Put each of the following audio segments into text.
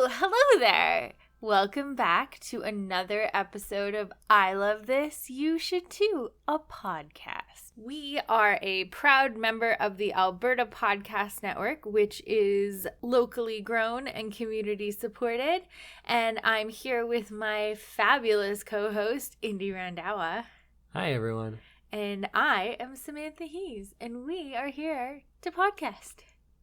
Hello there. Welcome back to another episode of I Love This, You Should Too, a podcast. We are a proud member of the Alberta Podcast Network, which is locally grown and community supported. And I'm here with my fabulous co-host, Indy Randawa. Hi, everyone. And I am Samantha Hees, and we are here to podcast.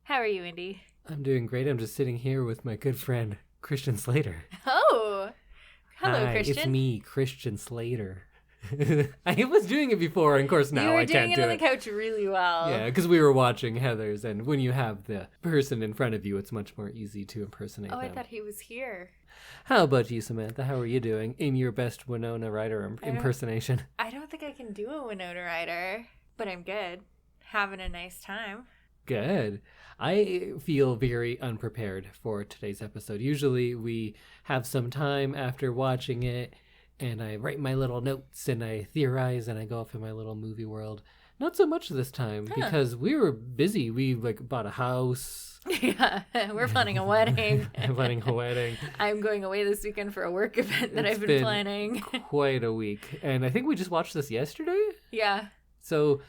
How are you, Indy? I'm doing great. I'm just sitting here with my good friend, Christian Slater. Oh, hello, Hi, Christian. It's me, Christian Slater. I was doing it before, and of course now I can't do it. You were doing it on the couch really well. Yeah, because we were watching Heather's, and when you have the person in front of you, it's much more easy to impersonate them. I thought he was here. How about you, Samantha? How are you doing in your best Winona Ryder impersonation? I don't think I can do a Winona Ryder, but I'm good. Having a nice time. Good. I feel very unprepared for today's episode. Usually we have some time after watching it, and I write my little notes, and I theorize, and I go off in my little movie world. Not so much this time, because we were busy. We bought a house. Yeah, we're planning a wedding. I'm planning a wedding. I'm going away this weekend for a work event that I've been planning. Quite a week. And I think we just watched this yesterday? Yeah. So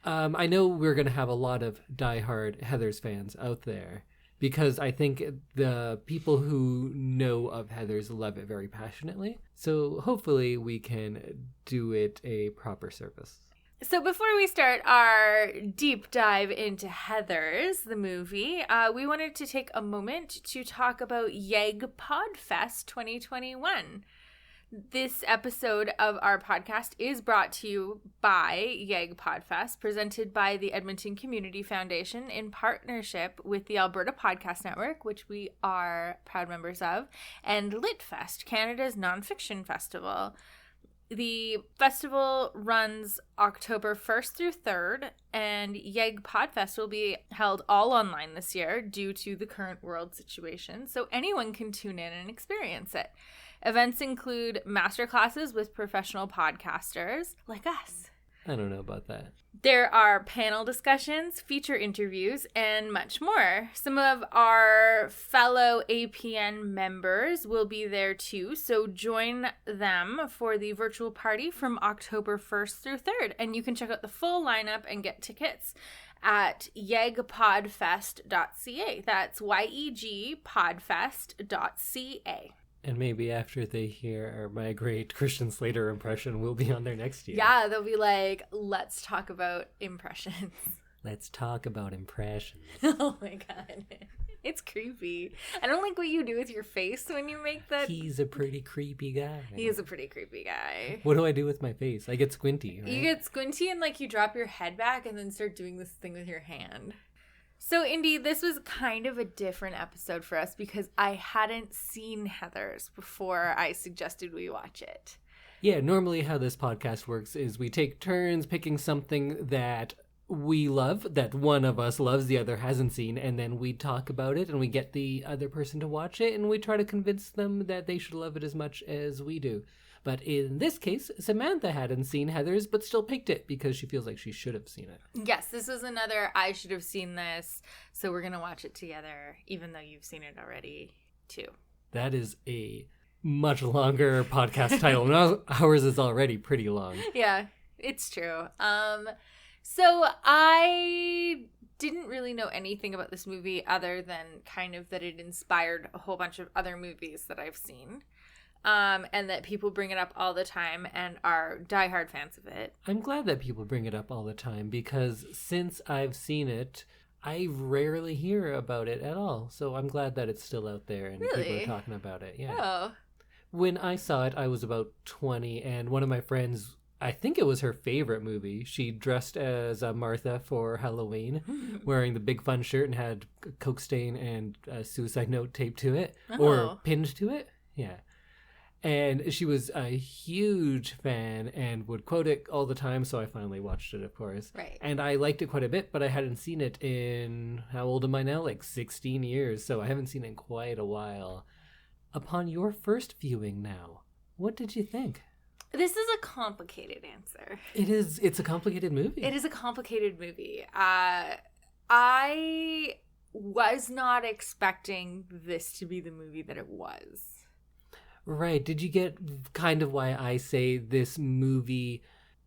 I know we're going to have a lot of diehard Heathers fans out there, because I think the people who know of Heathers love it very passionately. So hopefully we can do it a proper service. So before we start our deep dive into Heathers, the movie, we wanted to take a moment to talk about YEG Podfest 2021. This episode of our podcast is brought to you by YEG Podfest, presented by the Edmonton Community Foundation in partnership with the Alberta Podcast Network, which we are proud members of, and LitFest, Canada's nonfiction festival. The festival runs October 1st through 3rd, and YEG Podfest will be held all online this year due to the current world situation, so anyone can tune in and experience it. Events include masterclasses with professional podcasters like us. I don't know about that. There are panel discussions, feature interviews, and much more. Some of our fellow APN members will be there too, so join them for the virtual party from October 1st through 3rd. And you can check out the full lineup and get tickets at yegpodfest.ca. That's yegpodfest.ca. And maybe after they hear my great Christian Slater impression, we'll be on there next year. Yeah, they'll be like, let's talk about impressions. Let's talk about impressions. Oh my god. It's creepy. I don't like what you do with your face when you make that. He's a pretty creepy guy. He is a pretty creepy guy. What do I do with my face? I get squinty, right? You get squinty and you drop your head back and then start doing this thing with your hand. So, Indy, this was kind of a different episode for us because I hadn't seen Heathers before I suggested we watch it. Yeah, normally how this podcast works is we take turns picking something that we love, that one of us loves, the other hasn't seen, and then we talk about it and we get the other person to watch it and we try to convince them that they should love it as much as we do. But in this case, Samantha hadn't seen Heathers, but still picked it because she feels like she should have seen it. Yes, this was another I should have seen this, so we're going to watch it together, even though you've seen it already, too. That is a much longer podcast title. Now, ours is already pretty long. Yeah, it's true. So I didn't really know anything about this movie other than kind of that it inspired a whole bunch of other movies that I've seen. And that people bring it up all the time and are diehard fans of it. I'm glad that people bring it up all the time because since I've seen it, I rarely hear about it at all. So I'm glad that it's still out there and Really? People are talking about it. Yeah. Oh. When I saw it, I was about 20, and one of my friends, I think it was her favorite movie. She dressed as Martha for Halloween, wearing the big fun shirt and had a Coke stain and a suicide note taped to it or pinned to it. Yeah. And she was a huge fan and would quote it all the time, so I finally watched it, of course. Right. And I liked it quite a bit, but I hadn't seen it in, how old am I now? 16 years, so I haven't seen it in quite a while. Upon your first viewing now, what did you think? This is a complicated answer. It's a complicated movie. It is a complicated movie. I was not expecting this to be the movie that it was. Right. Did you get kind of why I say this movie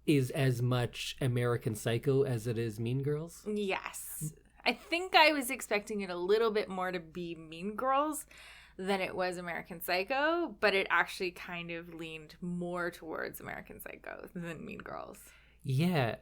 is as much American Psycho as it is Mean Girls? Yes. I think I was expecting it a little bit more to be Mean Girls than it was American Psycho, but it actually kind of leaned more towards American Psycho than Mean Girls. Yeah.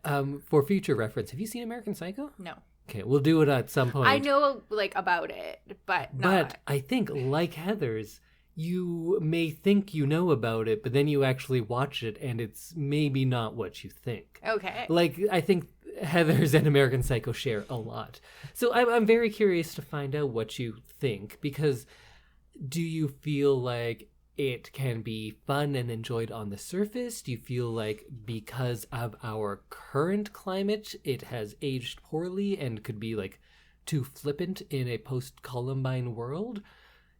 For future reference, have you seen American Psycho? No. Okay, we'll do it at some point. I know, like, about it, but not. But I think, like Heather's, you may think you know about it, but then you actually watch it, and it's maybe not what you think. Okay. Like, I think Heather's and American Psycho share a lot. So I'm very curious to find out what you think, because do you feel like it can be fun and enjoyed on the surface? Do you feel like because of our current climate, it has aged poorly and could be like too flippant in a post-Columbine world?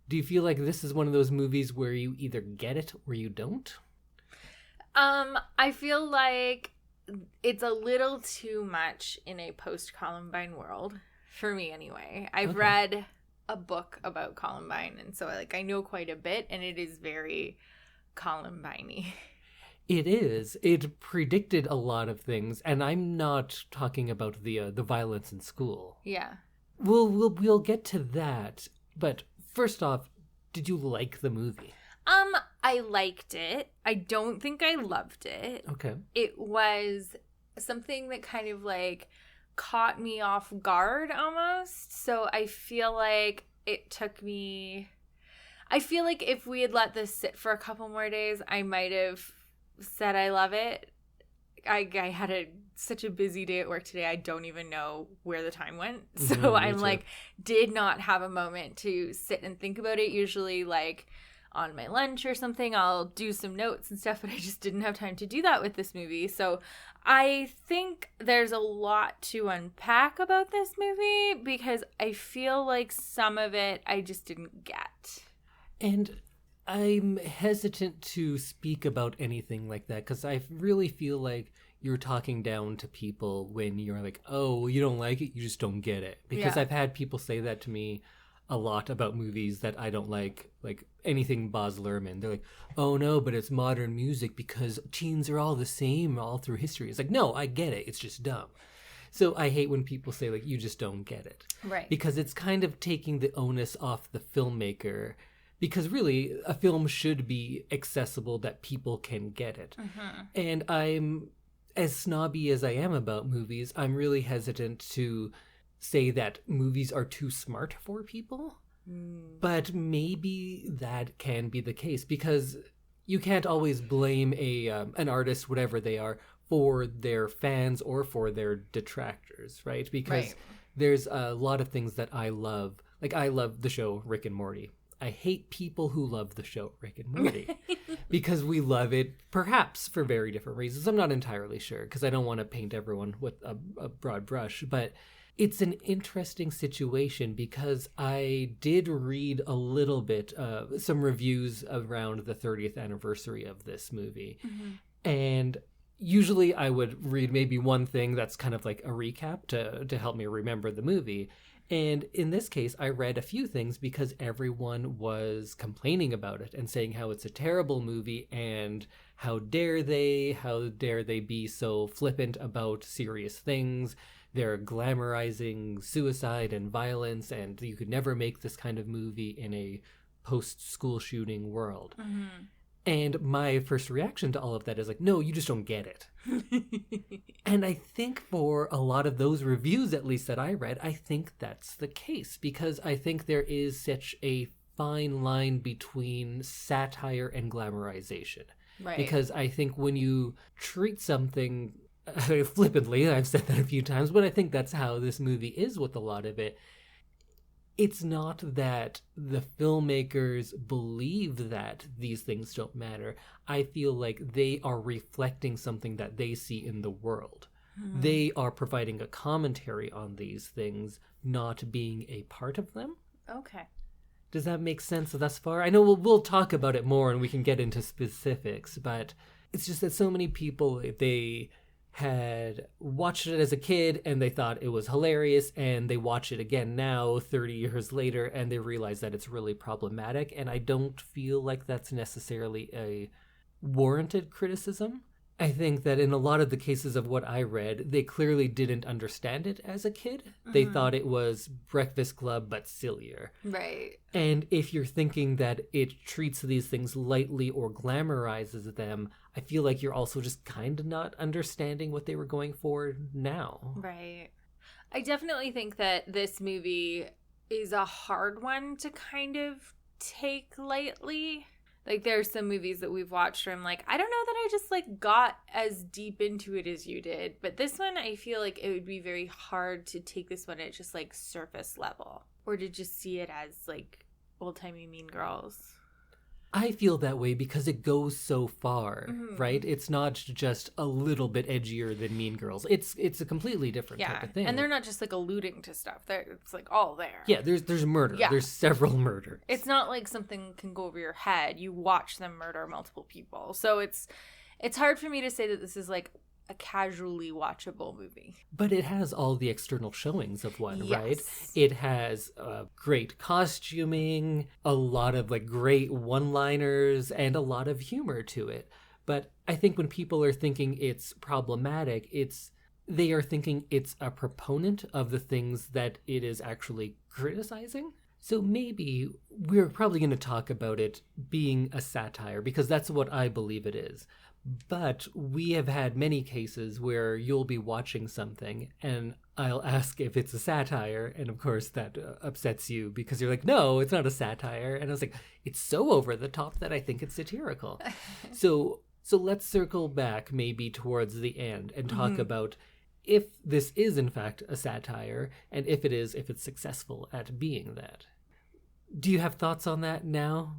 Do you feel like this is one of those movies where you either get it or you don't? I feel like it's a little too much in a post-Columbine world, for me anyway. I've read a book about Columbine, and so I know quite a bit, and it is very Columbine-y. It is. It predicted a lot of things, and I'm not talking about the violence in school. Yeah. We'll get to that, but first off, did you like the movie? I liked it. I don't think I loved it. Okay. It was something that kind of like caught me off guard almost. So I feel like it took me... I feel like if we had let this sit for a couple more days, I might have said I love it. I had such a busy day at work today, I don't even know where the time went. So I'm like, did not have a moment to sit and think about it. Usually like on my lunch or something, I'll do some notes and stuff, but I just didn't have time to do that with this movie. So I think there's a lot to unpack about this movie because I feel like some of it I just didn't get. And I'm hesitant to speak about anything like that because I really feel like you're talking down to people when you're like, oh, you don't like it, you just don't get it. Because I've had people say that to me a lot about movies that I don't like anything Baz Luhrmann. They're like, oh no, but it's modern music because teens are all the same all through history. It's like, no, I get it, it's just dumb. So I hate when people say like, you just don't get it. Right. Because it's kind of taking the onus off the filmmaker. Because really, a film should be accessible that people can get it. Mm-hmm. And I'm, as snobby as I am about movies, I'm really hesitant to say that movies are too smart for people. But maybe that can be the case because you can't always blame an artist, whatever they are, for their fans or for their detractors, right? Because there's a lot of things that I love. Like, I love the show Rick and Morty. I hate people who love the show Rick and Morty because we love it, perhaps for very different reasons. I'm not entirely sure because I don't want to paint everyone with a broad brush, but it's an interesting situation because I did read a little bit, some reviews around the 30th anniversary of this movie. Mm-hmm. And usually I would read maybe one thing that's kind of like a recap to help me remember the movie. And in this case, I read a few things because everyone was complaining about it and saying how it's a terrible movie and how dare they be so flippant about serious things. They're glamorizing suicide and violence, and you could never make this kind of movie in a post-school shooting world. Mm-hmm. And my first reaction to all of that is like, no, you just don't get it. And I think for a lot of those reviews, at least that I read, I think that's the case because I think there is such a fine line between satire and glamorization. Right. Because I think when you treat something flippantly, I've said that a few times, but I think that's how this movie is with a lot of it. It's not that the filmmakers believe that these things don't matter. I feel like they are reflecting something that they see in the world. Mm-hmm. They are providing a commentary on these things, not being a part of them. Okay. Does that make sense thus far? I know we'll talk about it more and we can get into specifics, but it's just that so many people, they had watched it as a kid and they thought it was hilarious, and they watch it again now 30 years later and they realize that it's really problematic. And I don't feel like that's necessarily a warranted criticism. I think that in a lot of the cases of what I read, they clearly didn't understand it as a kid. They thought it was Breakfast Club but sillier. Right. And if you're thinking that it treats these things lightly or glamorizes them, I feel like you're also just kind of not understanding what they were going for now. Right. I definitely think that this movie is a hard one to kind of take lightly. Like, there's some movies that we've watched where I'm like, I don't know that I just, like, got as deep into it as you did. But this one, I feel like it would be very hard to take this one at just, like, surface level. Or to just see it as, like, old-timey Mean Girls. I feel that way because it goes so far, right? It's not just a little bit edgier than Mean Girls. It's a completely different type of thing. And they're not just like alluding to stuff. It's like all there. Yeah, there's murder. Yeah. There's several murders. It's not like something can go over your head. You watch them murder multiple people. So it's hard for me to say that this is like a casually watchable movie. But it has all the external showings of one, yes. right? It has great costuming, a lot of like great one-liners, and a lot of humor to it. But I think when people are thinking it's problematic, they are thinking it's a proponent of the things that it is actually criticizing. So maybe we're probably going to talk about it being a satire, because that's what I believe it is. But we have had many cases where you'll be watching something and I'll ask if it's a satire. And of course that upsets you because you're like, no, it's not a satire. And I was like, it's so over the top that I think it's satirical. So let's circle back maybe towards the end and talk about if this is in fact a satire, and if it is, if it's successful at being that. Do you have thoughts on that now?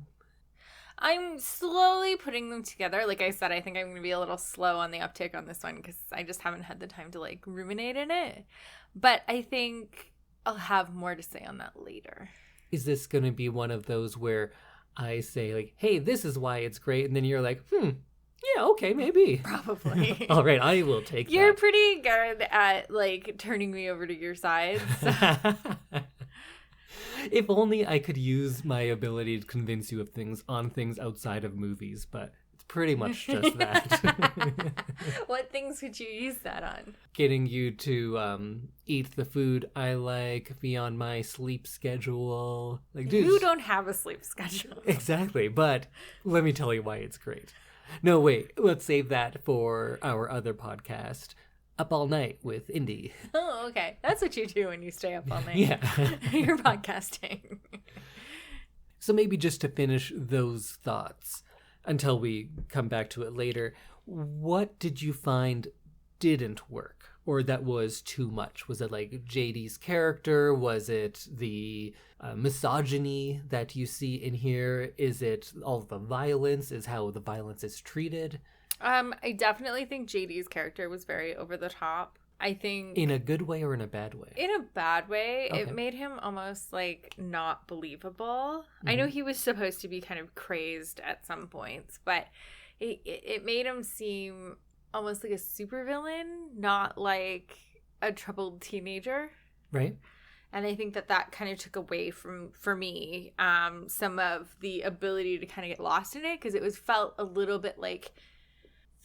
I'm slowly putting them together. Like I said, I think I'm going to be a little slow on the uptake on this one because I just haven't had the time to like ruminate in it. But I think I'll have more to say on that later. Is this going to be one of those where I say like, hey, this is why it's great, and then you're like, yeah, okay, maybe. Probably. All right, I will take that. You're pretty good at like turning me over to your side. So. If only I could use my ability to convince you of things on things outside of movies, but it's pretty much just that. What things could you use that on? Getting you to eat the food I like, be on my sleep schedule. Like, dude, you don't have a sleep schedule. Exactly, but let me tell you why it's great. No, wait, let's save that for our other podcast. Up All Night with Indy. Oh, okay. That's what you do when you stay up all night. Yeah. You're podcasting. So maybe just to finish those thoughts until we come back to it later, what did you find didn't work or that was too much? Was it like JD's character? Was it the misogyny that you see in here? Is it all the violence? Is how the violence is treated? I definitely think JD's character was very over the top. I think... In a good way or in a bad way? In a bad way. Okay. It made him almost, like, not believable. I know he was supposed to be kind of crazed at some points, but it made him seem almost like a supervillain, not like a troubled teenager. Right. And I think that kind of took away for me, some of the ability to kind of get lost in it, because it felt a little bit like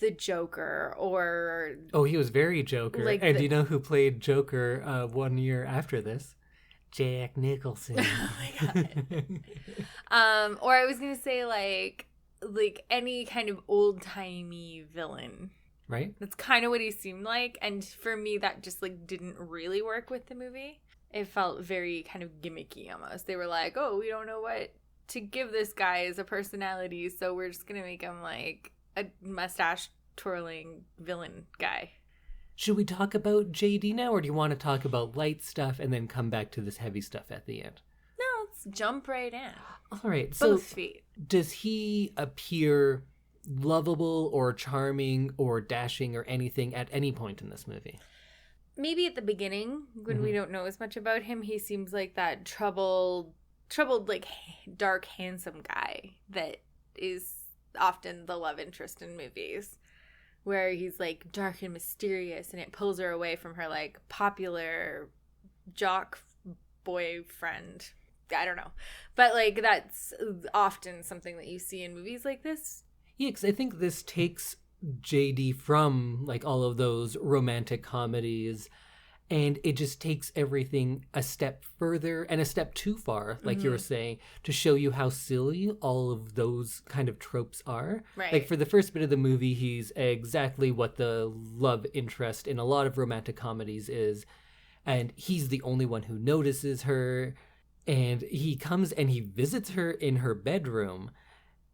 the Joker or... Oh, he was very Joker. Like and do you know who played Joker 1 year after this? Jack Nicholson. Oh my God. Or I was going to say like any kind of old-timey villain. Right? That's kind of what he seemed like. And for me, that just like didn't really work with the movie. It felt very kind of gimmicky almost. They were like, oh, we don't know what to give this guy as a personality, so we're just going to make him like a mustache twirling villain guy. Should we talk about JD now, or do you want to talk about light stuff and then come back to this heavy stuff at the end? No, let's jump right in. All right. So both feet. Does he appear lovable or charming or dashing or anything at any point in this movie? Maybe at the beginning, when we don't know as much about him, he seems like that troubled, like, dark, handsome guy that is often the love interest in movies. where he's like dark and mysterious, and it pulls her away from her like popular jock boyfriend. I don't know. But like that's often something that you see in movies like this. Yeah, because I think this takes JD from like all of those romantic comedies, and it just takes everything a step further and a step too far, like you were saying, to show you how silly all of those kind of tropes are. Right. Like for the first bit of the movie, he's exactly what the love interest in a lot of romantic comedies is, and he's the only one who notices her, and he comes and he visits her in her bedroom.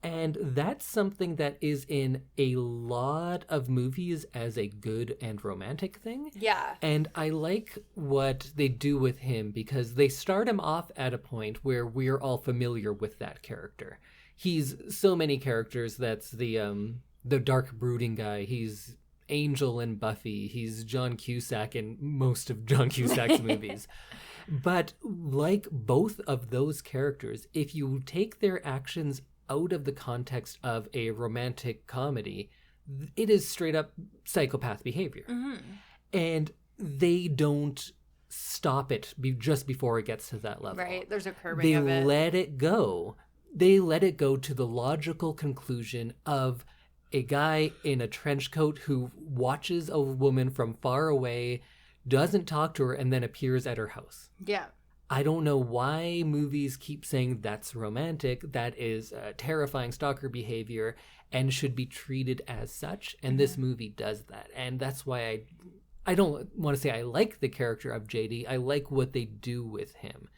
And that's something that is in a lot of movies as a good and romantic thing. Yeah. And I like what they do with him because they start him off at a point where we're all familiar with that character. He's so many characters. That's the dark brooding guy. He's Angel in Buffy. He's John Cusack in most of John Cusack's movies. But like both of those characters, if you take their actions out of the context of a romantic comedy, it is straight up psychopath behavior. And they don't stop it just before it gets to that level. Right. There's a curbing of it. They let it go. They let it go to the logical conclusion of a guy in a trench coat who watches a woman from far away, doesn't talk to her, and then appears at her house. Yeah. I don't know why movies keep saying that's romantic. That is terrifying stalker behavior and should be treated as such. And this movie does that. And that's why I don't want to say I like the character of JD. I like what they do with him.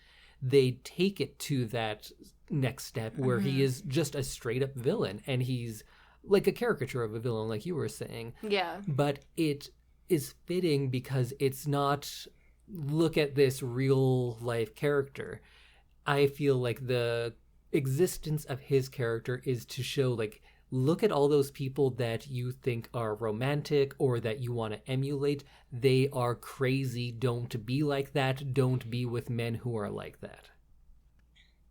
They take it to that next step where he is just a straight up villain. And he's like a caricature of a villain, like you were saying. Yeah. But it is fitting because it's not... look at this real life character. I feel like the existence of his character is to show, like, look at all those people that you think are romantic or that you want to emulate. They are crazy. Don't be like that. Don't be with men who are like that.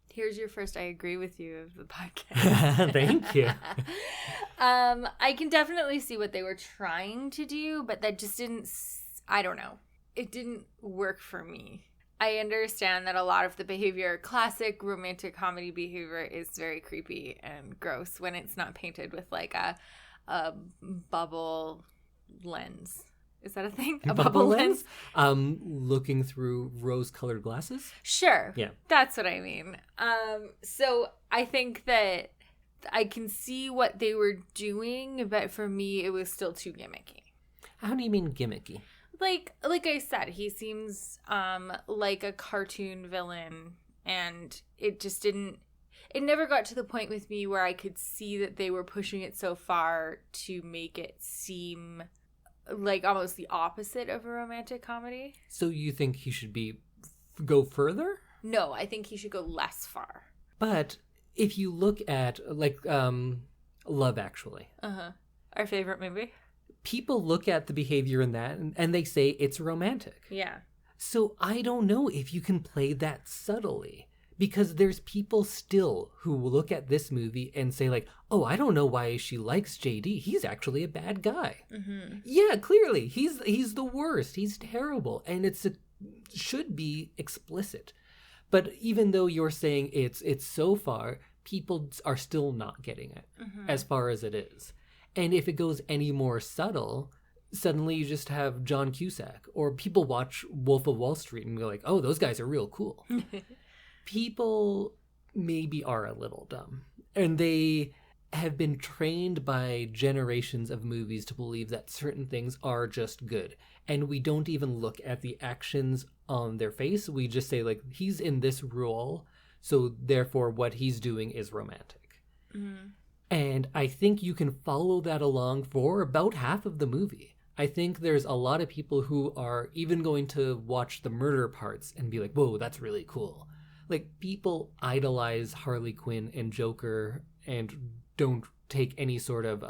Here's your first I agree with you of the podcast. Thank you. I can definitely see what they were trying to do, but that just didn't, I don't know. It didn't work for me. I understand that a lot of the behavior, classic romantic comedy behavior, is very creepy and gross when it's not painted with like a bubble lens. Is that a thing? A bubble lens? Looking through rose-colored glasses? Sure. Yeah. That's what I mean. So I think that I can see what they were doing, but for me, it was still too gimmicky. How do you mean gimmicky? Like I said, he seems like a cartoon villain, and it just didn't... It never got to the point with me where I could see that they were pushing it so far to make it seem like almost the opposite of a romantic comedy. So you think he should go further? No, I think he should go less far. But if you look at, like, Love Actually. Our favorite movie. People look at the behavior in that and they say it's romantic. Yeah. So I don't know if you can play that subtly, because there's people still who will look at this movie and say like, oh, I don't know why she likes JD. He's actually a bad guy. Yeah, clearly. He's the worst. He's terrible. And should be explicit. But even though you're saying it's so far, people are still not getting it as far as it is. And if it goes any more subtle, suddenly you just have John Cusack, or people watch Wolf of Wall Street and go like, oh, those guys are real cool. People maybe are a little dumb, and they have been trained by generations of movies to believe that certain things are just good. And we don't even look at the actions on their face. We just say like, he's in this role, so therefore what he's doing is romantic. And I think you can follow that along for about half of the movie. I think there's a lot of people who are even going to watch the murder parts and be like, whoa, that's really cool. Like, people idolize Harley Quinn and Joker and don't take any sort of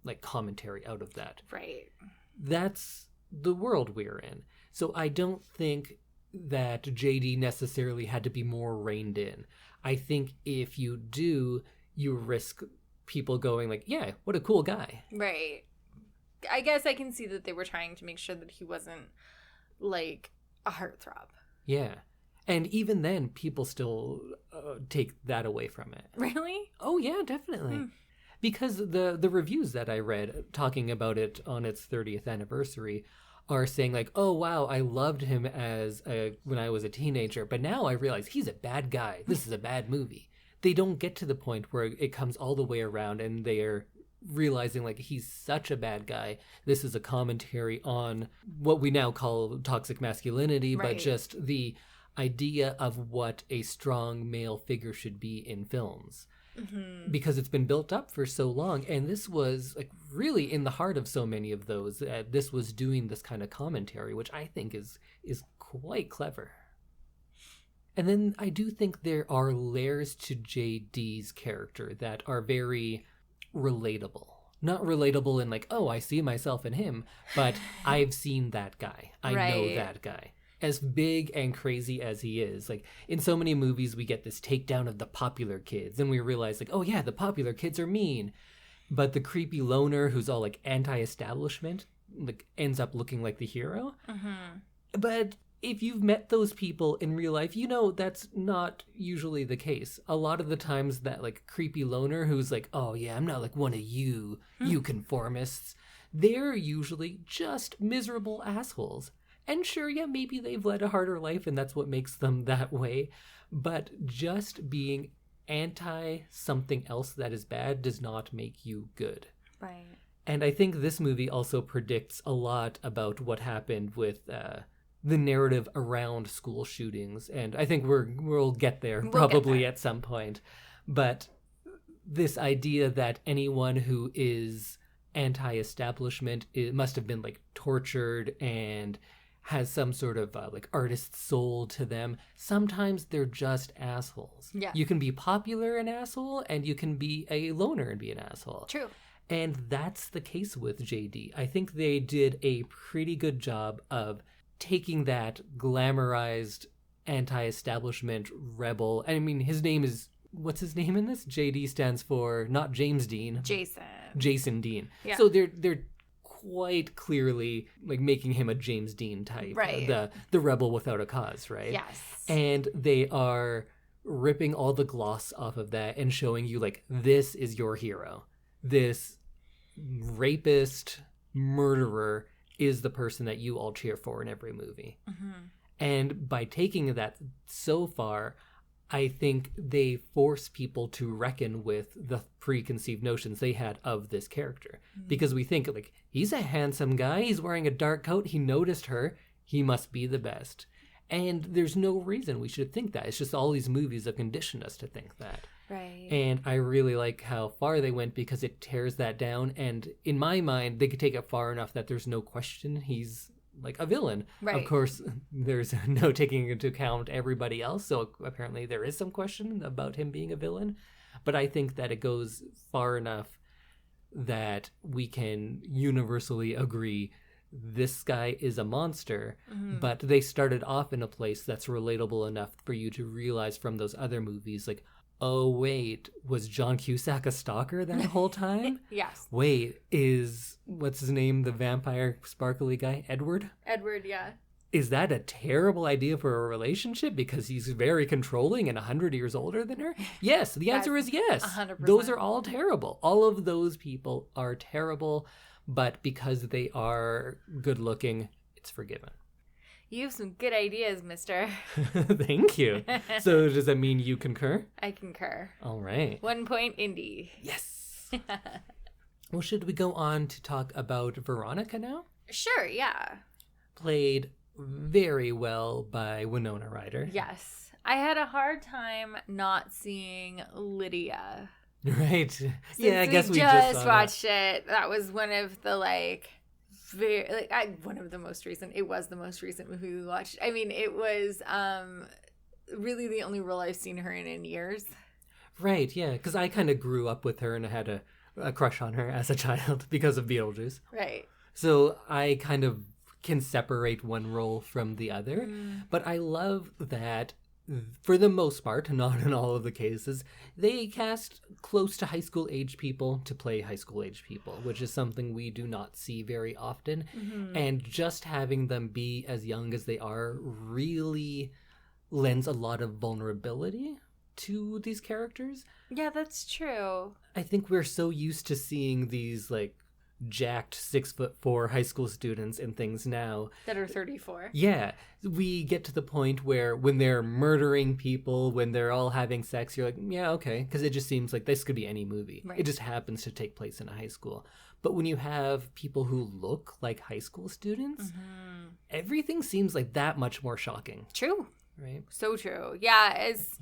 like commentary out of that. Right. That's the world we're in. So I don't think that JD necessarily had to be more reined in. I think if you do, you risk people going like, yeah, what a cool guy. Right. I guess I can see that they were trying to make sure that he wasn't, like, a heartthrob. Yeah. And even then, people still take that away from it. Really? Oh, yeah, definitely. Because the reviews that I read talking about it on its 30th anniversary are saying, like, oh, wow, I loved him when I was a teenager, but now I realize he's a bad guy. This is a bad movie. They don't get to the point where it comes all the way around and they're realizing, like, he's such a bad guy. This is a commentary on what we now call toxic masculinity, Right. but just the idea of what a strong male figure should be in films. Mm-hmm. Because it's been built up for so long, and this was like really in the heart of so many of those. This was doing this kind of commentary, which I think is quite clever. And then I do think there are layers to JD's character that are very relatable. Not relatable in like, oh, I see myself in him, but I've seen that guy. I know that guy. As big and crazy as he is, like in so many movies we get this takedown of the popular kids and we realize like, oh yeah, the popular kids are mean, but the creepy loner who's all like anti-establishment like ends up looking like the hero. But if you've met those people in real life, you know that's not usually the case. A lot of the times that like creepy loner who's like, oh yeah, I'm not like one of you conformists, they're usually just miserable assholes. And sure, yeah, maybe they've led a harder life and that's what makes them that way. But just being anti-something else that is bad does not make you good. Right. And I think this movie also predicts a lot about what happened with the narrative around school shootings. And I think we'll get there probably at some point. But this idea that anyone who is anti-establishment must have been like tortured and has some sort of like artist soul to them. Sometimes they're just assholes. Yeah. You can be popular and asshole, and you can be a loner and be an asshole. True. And that's the case with JD. I think they did a pretty good job of taking that glamorized anti-establishment rebel. I mean, his name is, what's his name in this? JD stands for not James Dean. Jason Dean. Yeah. So they're quite clearly like making him a James Dean type, right? The rebel without a cause, right? Yes. And they are ripping all the gloss off of that and showing you like this is your hero. This rapist murderer is the person that you all cheer for in every movie. And by taking that so far, I think they force people to reckon with the preconceived notions they had of this character. Because we think, like, he's a handsome guy, he's wearing a dark coat, he noticed her, he must be the best. And there's no reason we should think that. It's just all these movies have conditioned us to think that. Right. And I really like how far they went because it tears that down. And in my mind, they could take it far enough that there's no question he's like a villain. Right. Of course, there's no taking into account everybody else, so apparently there is some question about him being a villain. But I think that it goes far enough that we can universally agree this guy is a monster, but they started off in a place that's relatable enough for you to realize from those other movies, like, oh, wait, was John Cusack a stalker that whole time? Yes. Wait, what's his name, the vampire sparkly guy? Edward, yeah. Is that a terrible idea for a relationship because he's very controlling and 100 years older than her? Yes, the answer is yes. 100%. Those are all terrible. All of those people are terrible, but because they are good looking, it's forgiven. You have some good ideas, mister. Thank you. So does that mean you concur? I concur. All right. 1 point Indy. Yes. Well, should we go on to talk about Veronica now? Sure, yeah. Played very well by Winona Ryder. Yes. I had a hard time not seeing Lydia. Right. Since I guess we just watched it. That was one of the one of the most recent. It was the most recent movie we watched. I mean, it was really the only role I've seen her in years. Right, yeah, because I kind of grew up with her and I had a crush on her as a child because of Beetlejuice. Right. So I kind of can separate one role from the other. But I love that for the most part, not in all of the cases, they cast close to high school age people to play high school age people, which is something we do not see very often. Mm-hmm. And just having them be as young as they are really lends a lot of vulnerability to these characters. Yeah, that's true. I think we're so used to seeing these like jacked 6'4" high school students and things now that are 34. Yeah, we get to the point where when they're murdering people, when they're all having sex, you're like, yeah, okay, because it just seems like this could be any movie. Right. It just happens to take place in a high school. But when you have people who look like high school students, everything seems like that much more shocking. True. Right? So true. Yeah, as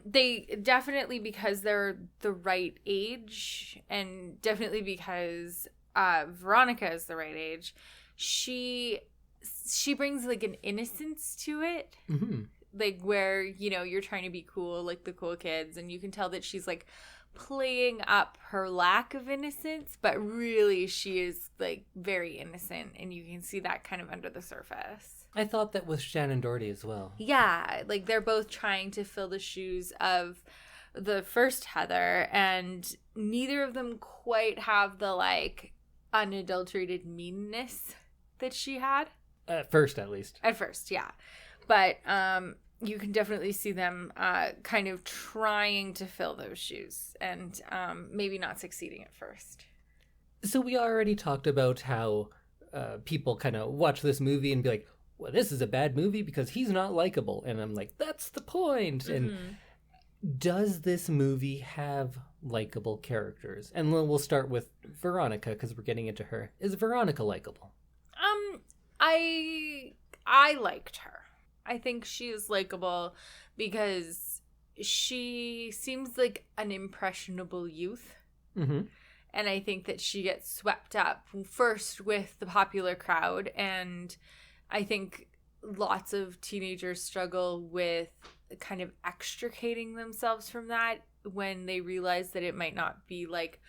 they definitely, because they're the right age, and definitely because Veronica is the right age, she brings like an innocence to it. Mm-hmm. Like where, you know, you're trying to be cool, like the cool kids, and you can tell that she's like playing up her lack of innocence, but really she is like very innocent, and you can see that kind of under the surface. I thought that with Shannon Doherty as well. Yeah, like they're both trying to fill the shoes of the first Heather, and neither of them quite have the like unadulterated meanness that she had. At first, at least. At first, yeah. But you can definitely see them kind of trying to fill those shoes, and maybe not succeeding at first. So we already talked about how people kind of watch this movie and be like, well, this is a bad movie because he's not likable. And I'm like, that's the point. Mm-hmm. And does this movie have likable characters? And we'll start with Veronica because we're getting into her. Is Veronica likable? I liked her. I think she is likable because she seems like an impressionable youth. Mm-hmm. And I think that she gets swept up first with the popular crowd, and I think lots of teenagers struggle with kind of extricating themselves from that when they realize that it might not be like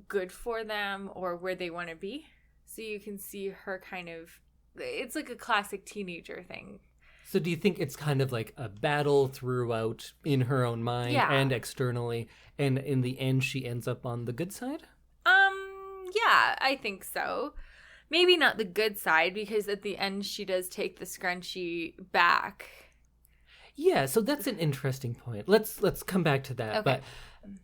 good for them or where they want to be. So you can see her kind of, it's like a classic teenager thing. So do you think it's kind of like a battle throughout in her own mind and externally, and in the end she ends up on the good side? Yeah, I think so. Maybe not the good side, because at the end she does take the scrunchie back. Yeah, so that's an interesting point. Let's come back to that. Okay. But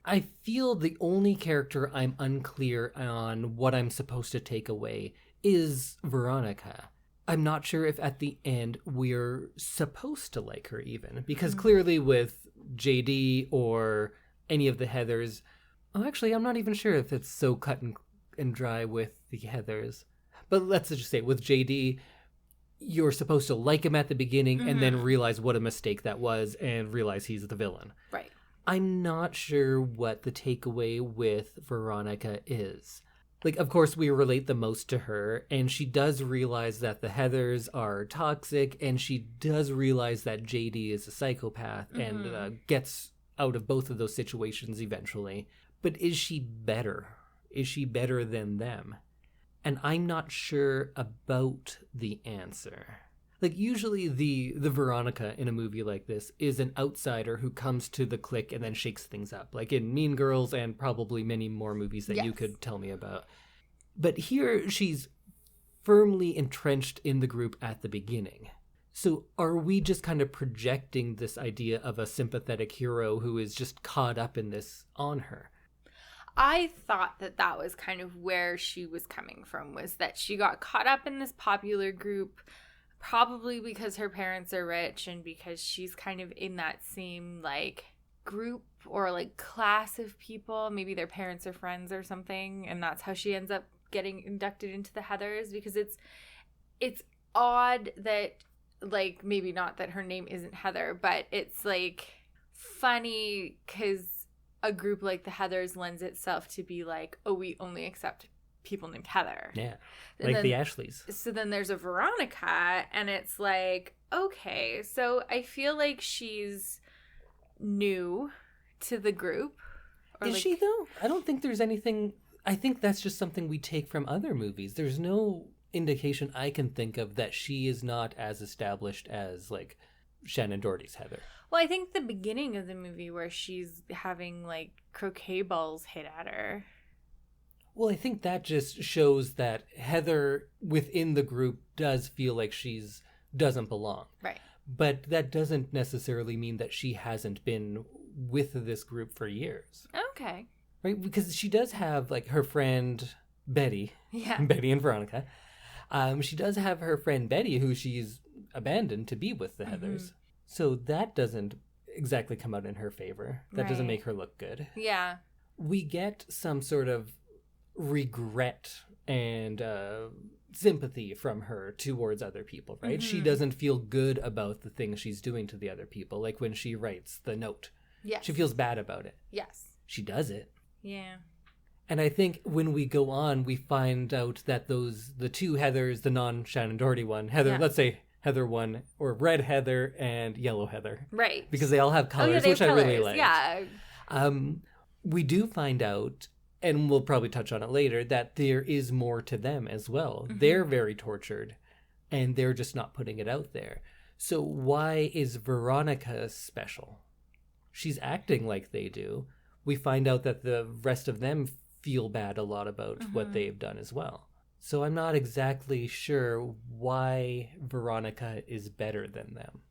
I feel the only character I'm unclear on what I'm supposed to take away is Veronica. I'm not sure if at the end we're supposed to like her even, because clearly with JD or any of the Heathers, actually I'm not even sure if it's so cut and dry with the Heathers. But let's just say with JD, you're supposed to like him at the beginning and then realize what a mistake that was and realize he's the villain. Right. I'm not sure what the takeaway with Veronica is. Like, of course, we relate the most to her, and she does realize that the Heathers are toxic, and she does realize that JD is a psychopath and gets out of both of those situations eventually. But is she better? Is she better than them? And I'm not sure about the answer. Like, usually the Veronica in a movie like this is an outsider who comes to the clique and then shakes things up. Like in Mean Girls and probably many more movies that you could tell me about. But here she's firmly entrenched in the group at the beginning. So are we just kind of projecting this idea of a sympathetic hero who is just caught up in this on her? I thought that was kind of where she was coming from, was that she got caught up in this popular group, probably because her parents are rich and because she's kind of in that same like group or like class of people. Maybe their parents are friends or something, and that's how she ends up getting inducted into the Heathers, because it's odd that, like, maybe not that her name isn't Heather, but it's like funny because a group like the Heathers lends itself to be like, oh, we only accept people named Heather. Yeah, like then, the Ashleys. So then there's a Veronica, and it's like, okay, so I feel like she's new to the group. Is she, though? I don't think there's anything... I think that's just something we take from other movies. There's no indication I can think of that she is not as established as, like, Shannon Doherty's Heather. Well, I think the beginning of the movie where she's having, like, croquet balls hit at her. Well, I think that just shows that Heather within the group does feel like she's doesn't belong. Right. But that doesn't necessarily mean that she hasn't been with this group for years. Okay. Right? Because she does have, like, her friend Betty. Yeah. Betty and Veronica. She does have her friend Betty, who she's abandoned to be with the Heathers. So that doesn't exactly come out in her favor. That doesn't make her look good. Yeah. We get some sort of regret and sympathy from her towards other people, right? She doesn't feel good about the things she's doing to the other people, like when she writes the note. Yes. She feels bad about it. Yes. She does it. Yeah. And I think when we go on, we find out that the two Heathers, the non-Shannon Doherty one, Heather, let's say Heather 1, or Red Heather and Yellow Heather. Right. Because they all have colors, which I really like. Yeah. We do find out, and we'll probably touch on it later, that there is more to them as well. They're very tortured, and they're just not putting it out there. So why is Veronica special? She's acting like they do. We find out that the rest of them feel bad a lot about what they've done as well. So I'm not exactly sure why Veronica is better than them.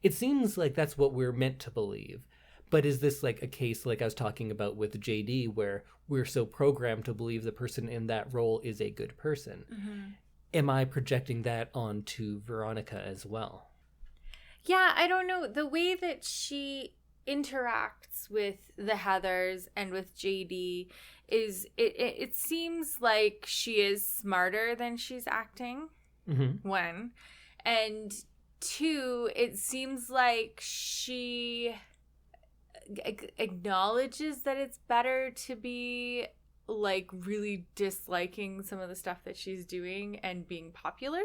It seems like that's what we're meant to believe. But is this like a case like I was talking about with JD, where we're so programmed to believe the person in that role is a good person? Am I projecting that onto Veronica as well? Yeah, I don't know. The way that she interacts with the Heathers and with JD is it seems like she is smarter than she's acting. One. And two, it seems like she acknowledges that it's better to be like really disliking some of the stuff that she's doing and being popular.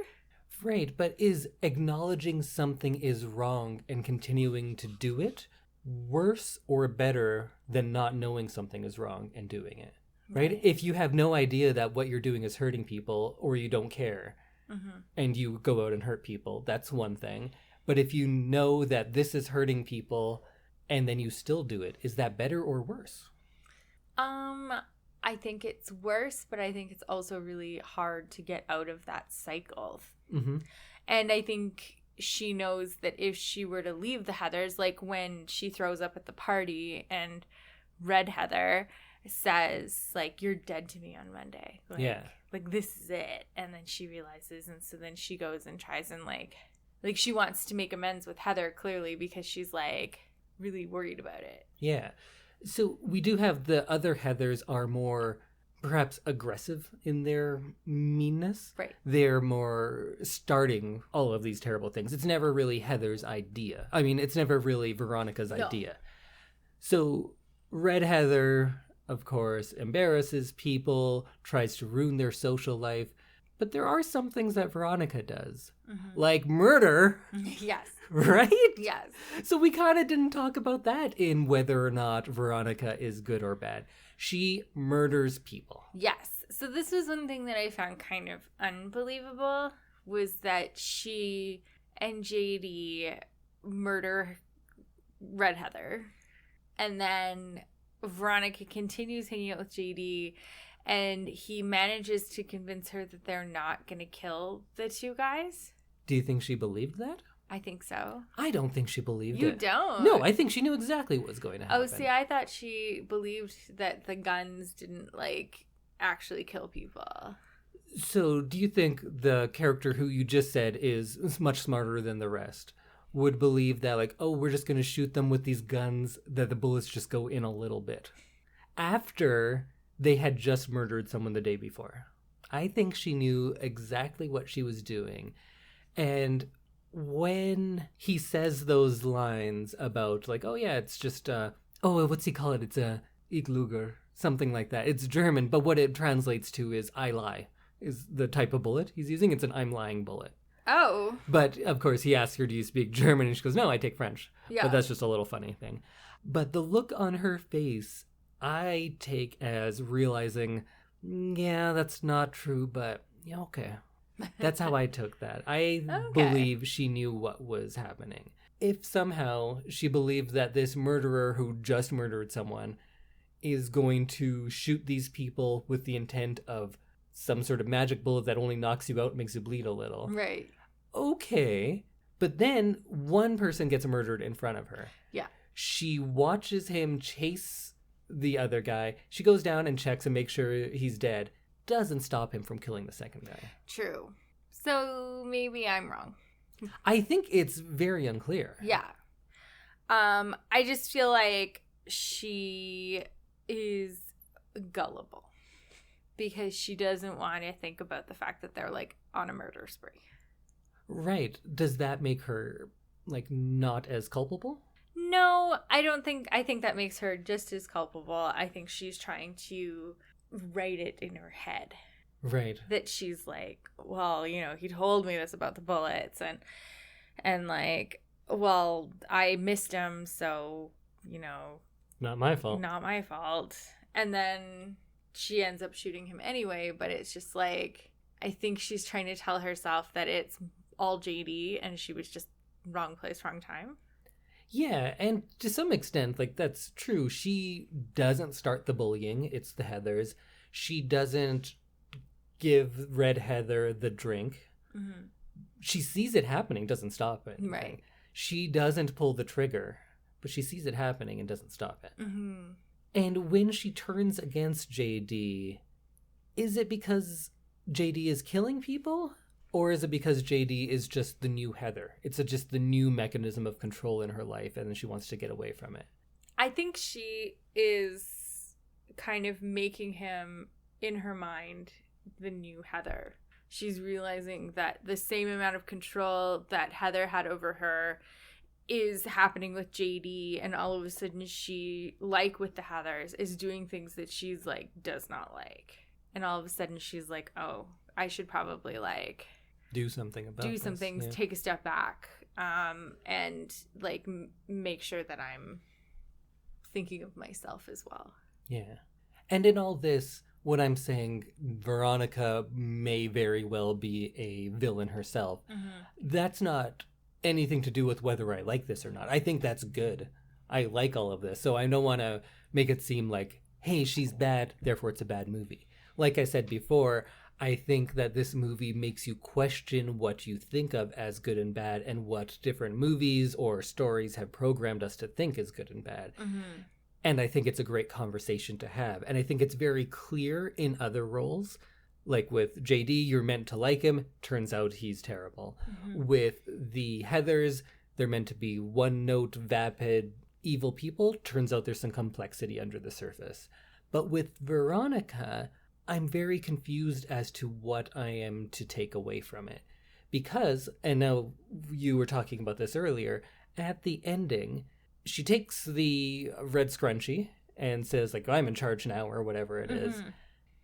Right, but is acknowledging something is wrong and continuing to do it worse or better than not knowing something is wrong and doing it? Right? If you have no idea that what you're doing is hurting people, or you don't care, and you go out and hurt people, that's one thing. But if you know that this is hurting people and then you still do it, is that better or worse? I think it's worse, but I think it's also really hard to get out of that cycle. And I think she knows that if she were to leave the Heathers, like when she throws up at the party and Red Heather says, like, you're dead to me on Monday. Like, this is it. And then she realizes, and so then she goes and tries and, like she wants to make amends with Heather, clearly, because she's, like, really worried about it. Yeah. So we do have the other Heathers are more perhaps aggressive in their meanness. Right. They're more starting all of these terrible things. It's never really Heather's idea. I mean, it's never really Veronica's idea. So Red Heather, of course, embarrasses people, tries to ruin their social life. But there are some things that Veronica does, like murder. Yes. Right? Yes. So we kind of didn't talk about that in whether or not Veronica is good or bad. She murders people. Yes. So this was one thing that I found kind of unbelievable, was that she and JD murder Red Heather. And then Veronica continues hanging out with JD, and he manages to convince her that they're not going to kill the two guys. Do you think she believed that? I think so. I don't think she believed it. You don't? No, I think she knew exactly what was going to happen. Oh, see, I thought she believed that the guns didn't, like, actually kill people. So do you think the character who you just said is much smarter than the rest would believe that, like, oh, we're just going to shoot them with these guns, that the bullets just go in a little bit? After they had just murdered someone the day before. I think she knew exactly what she was doing. And when he says those lines about, like, oh yeah, it's just, what's he call it? It's a Igluger, something like that. It's German, but what it translates to is I lie, is the type of bullet he's using. It's an I'm lying bullet. Oh. But, of course, he asks her, do you speak German? And she goes, no, I take French. Yeah. But that's just a little funny thing. But the look on her face, I take as realizing, yeah, that's not true, but yeah, okay. That's how I took that. I believe she knew what was happening. if somehow she believed that this murderer who just murdered someone is going to shoot these people with the intent of some sort of magic bullet that only knocks you out, makes you bleed a little. Right. Okay. But then one person gets murdered in front of her. Yeah. She watches him chase the other guy. She goes down and checks and makes sure he's dead. Doesn't stop him from killing the second guy. True. So maybe I'm wrong. I think it's very unclear. Yeah. I just feel like she is gullible because she doesn't want to think about the fact that they're like on a murder spree. Right. Does that make her like not as culpable? No, I don't think. I think that makes her just as culpable. I think she's trying to write it in her head. Right. That she's like, well, you know, he told me this about the bullets and like, well, I missed him, so, you know, not my fault. Not my fault. And then she ends up shooting him anyway, but it's just like, I think she's trying to tell herself that it's all JD and she was just wrong place, wrong time. Yeah, and to some extent, like, that's true. She doesn't start the bullying. It's the Heathers. She doesn't give Red Heather the drink. Mm-hmm. She sees it happening, doesn't stop it. Right. She doesn't pull the trigger, but she sees it happening and doesn't stop it. Mm-hmm. And when she turns against JD, is it because JD is killing people? Or is it because JD is just the new Heather? It's just the new mechanism of control in her life, and then she wants to get away from it. I think she is kind of making him, in her mind, the new Heather. She's realizing that the same amount of control that Heather had over her is happening with JD, and all of a sudden she, like with the Heathers, is doing things that she's like, does not like. And all of a sudden she's like, oh, I should probably like... do something about do some things, yeah. Take a step back, and like make sure that I'm thinking of myself as well. Yeah. And in all this, what I'm saying, Veronica may very well be a villain herself. Mm-hmm. That's not anything to do with whether I like this or not. I think that's good. I like all of this. So I don't want to make it seem like, hey, she's bad, therefore it's a bad movie. Like I said before, I think that this movie makes you question what you think of as good and bad and what different movies or stories have programmed us to think is good and bad. Mm-hmm. And I think it's a great conversation to have. And I think it's very clear in other roles. Like with JD, you're meant to like him. Turns out he's terrible. Mm-hmm. With the Heathers, they're meant to be one-note, vapid, evil people. Turns out there's some complexity under the surface. But with Veronica, I'm very confused as to what I am to take away from it. Because, and now you were talking about this earlier, at the ending, she takes the red scrunchie and says, like, I'm in charge now, or whatever it is.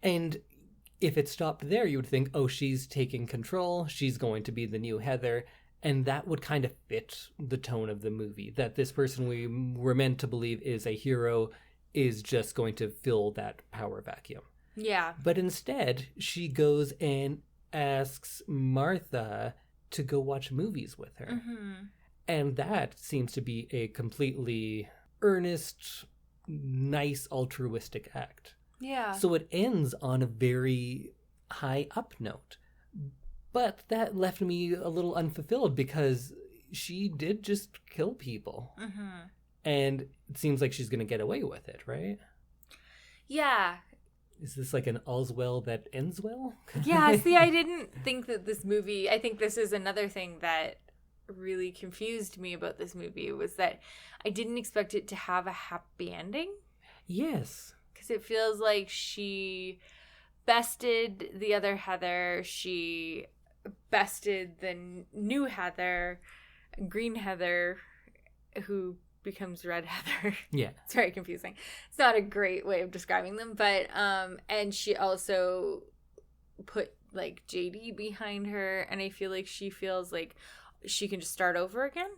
And if it stopped there, you would think, oh, she's taking control, she's going to be the new Heather, and that would kind of fit the tone of the movie, that this person we were meant to believe is a hero is just going to fill that power vacuum. Yeah. But instead, she goes and asks Martha to go watch movies with her. Mm-hmm. And that seems to be a completely earnest, nice, altruistic act. Yeah. So it ends on a very high up note. But that left me a little unfulfilled because she did just kill people. Mm-hmm. And it seems like she's going to get away with it, right? Yeah. Is this like an all's well that ends well? Yeah, see, I didn't think that this movie... I think this is another thing that really confused me about this movie, was that I didn't expect it to have a happy ending. Yes. Because it feels like she bested the other Heather. She bested the new Heather, Green Heather, who becomes Red Heather. Yeah. It's very confusing. It's not a great way of describing them, but and she also put like JD behind her, and I feel like she feels like she can just start over again.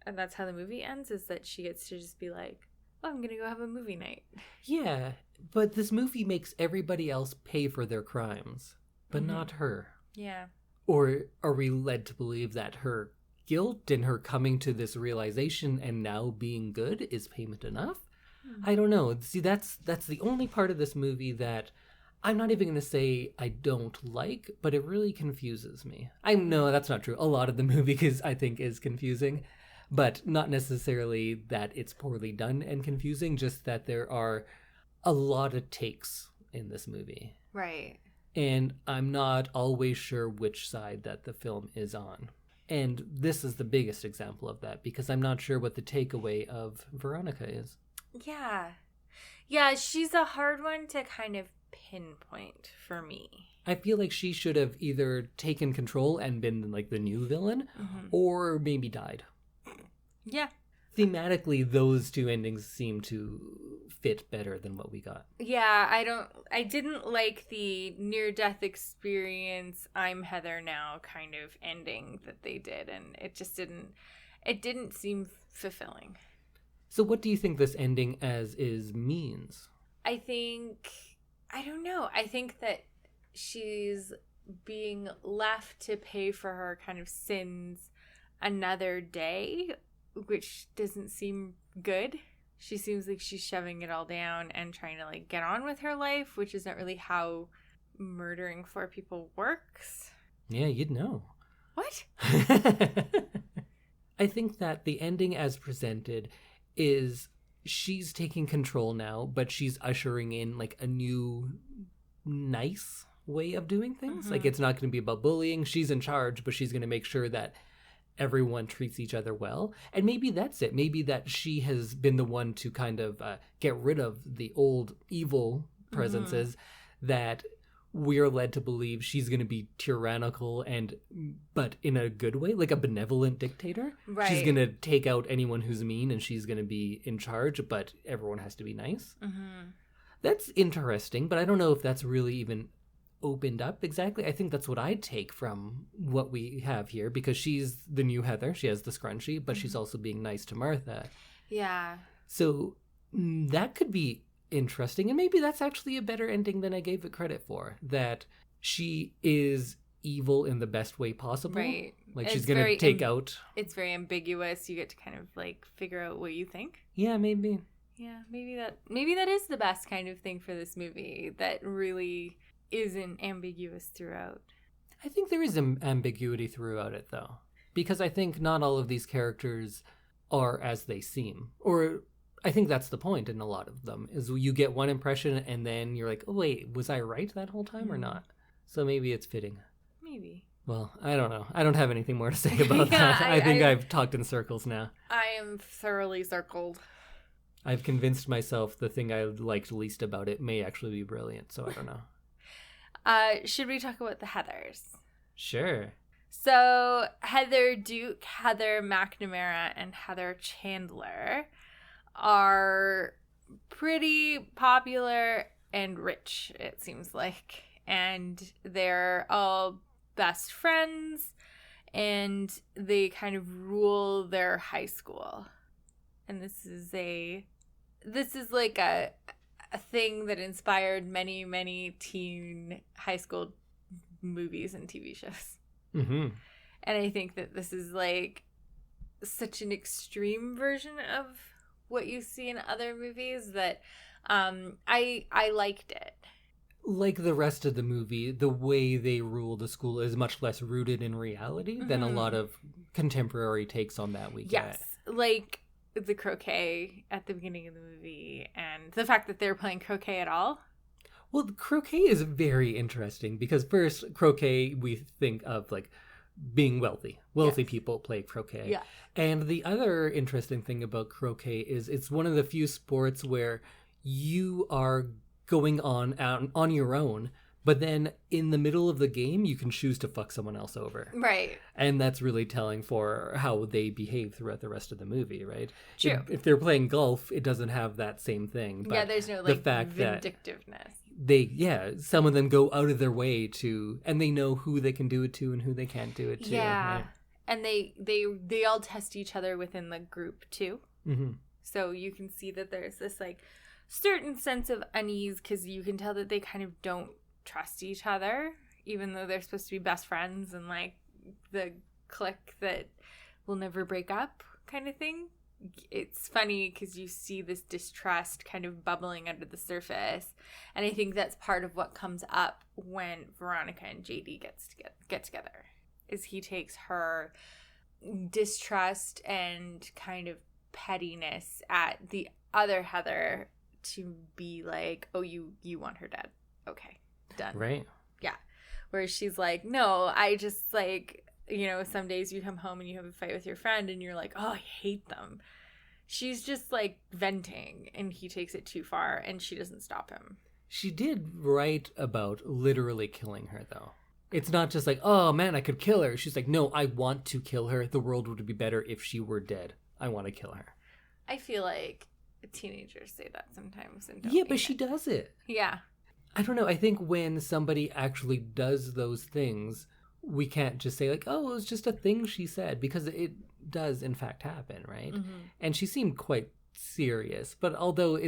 And that's how the movie ends, is that she gets to just be like, oh, I'm gonna go have a movie night. Yeah, but this movie makes everybody else pay for their crimes, but not her. Yeah. Or are we led to believe that her guilt and her coming to this realization and now being good is payment enough? I don't know. See, that's the only part of this movie that I'm not even going to say I don't like, but it really confuses me. I know that's not true. A lot of the movie I think is confusing, but not necessarily that it's poorly done and confusing, just that there are a lot of takes in this movie. Right. And I'm not always sure which side that the film is on. And this is the biggest example of that, because I'm not sure what the takeaway of Veronica is. Yeah. Yeah, she's a hard one to kind of pinpoint for me. I feel like she should have either taken control and been like the new villain, or maybe died. Yeah. Thematically, those two endings seem to fit better than what we got. Yeah, I didn't like the near-death experience, I'm Heather now kind of ending that they did, and it didn't seem fulfilling. So what do you think this ending as is means? I don't know. I think that she's being left to pay for her kind of sins another day, which doesn't seem good. She seems like she's shoving it all down and trying to like get on with her life, which isn't really how murdering 4 people works. Yeah, you'd know. What? I think that the ending as presented is she's taking control now, but she's ushering in like a new nice way of doing things. Like it's not going to be about bullying. She's in charge, but she's going to make sure that everyone treats each other well. And maybe that's it. Maybe that she has been the one to kind of get rid of the old evil presences that we're led to believe she's going to be tyrannical but in a good way, like a benevolent dictator. Right. She's going to take out anyone who's mean and she's going to be in charge, but everyone has to be nice. That's interesting, but I don't know if that's really even opened up exactly. I think that's what I'd take from what we have here, because she's the new Heather. She has the scrunchie, but she's also being nice to Martha. Yeah. So that could be interesting, and maybe that's actually a better ending than I gave it credit for, that she is evil in the best way possible. Right. Like she's going to take out... It's very ambiguous. You get to kind of like figure out what you think. Yeah, maybe. Yeah, maybe that is the best kind of thing for this movie, that really isn't ambiguous throughout. I think there is ambiguity throughout it, though, because I think not all of these characters are as they seem, or I think that's the point in a lot of them, is you get one impression and then you're like, oh wait, was I right that whole time or not? So maybe it's fitting. Maybe. Well, I don't know. I don't have anything more to say about that. I think I've talked in circles now. I am thoroughly circled. I've convinced myself the thing I liked least about it may actually be brilliant, so I don't know. Should we talk about the Heathers? Sure. So Heather Duke, Heather McNamara, and Heather Chandler are pretty popular and rich, it seems like. And they're all best friends, and they kind of rule their high school. And this is like a thing that inspired many, many teen high school movies and TV shows. Mm-hmm. And I think that this is like such an extreme version of what you see in other movies that I liked it. Like the rest of the movie, the way they rule the school is much less rooted in reality than a lot of contemporary takes on that we get. Yes, like the croquet at the beginning of the movie, and the fact that they're playing croquet at all. Well, croquet is very interesting because first, croquet, we think of like being wealthy. Wealthy people play croquet. Yeah. And the other interesting thing about croquet is it's one of the few sports where you are going on your own, but then in the middle of the game, you can choose to fuck someone else over. Right. And that's really telling for how they behave throughout the rest of the movie, right? True. If they're playing golf, it doesn't have that same thing. But yeah, there's no the like fact vindictiveness. Some of them go out of their way to, and they know who they can do it to and who they can't do it to. Yeah. Right? And they all test each other within the group too. Mm-hmm. So you can see that there's this like certain sense of unease because you can tell that they kind of don't trust each other, even though they're supposed to be best friends and like the clique that we'll never break up kind of thing. It's funny because you see this distrust kind of bubbling under the surface. And I think that's part of what comes up when Veronica and JD get together, is he takes her distrust and kind of pettiness at the other Heather to be like, oh, you want her dead. Okay, done. Right. Yeah. Where she's like, no, I just like, you know, some days you come home and you have a fight with your friend and you're like, oh, I hate them. She's just like venting, and he takes it too far and she doesn't stop him. She did write about literally killing her, though. It's not just like, oh man, I could kill her. She's like, no, I want to kill her. The world would be better if she were dead. I want to kill her. I feel like teenagers say that sometimes. And yeah, but she does it. Yeah. I don't know. I think when somebody actually does those things, we can't just say like, oh, it was just a thing she said, because it does in fact happen, right? Mm-hmm. And she seemed quite serious. But although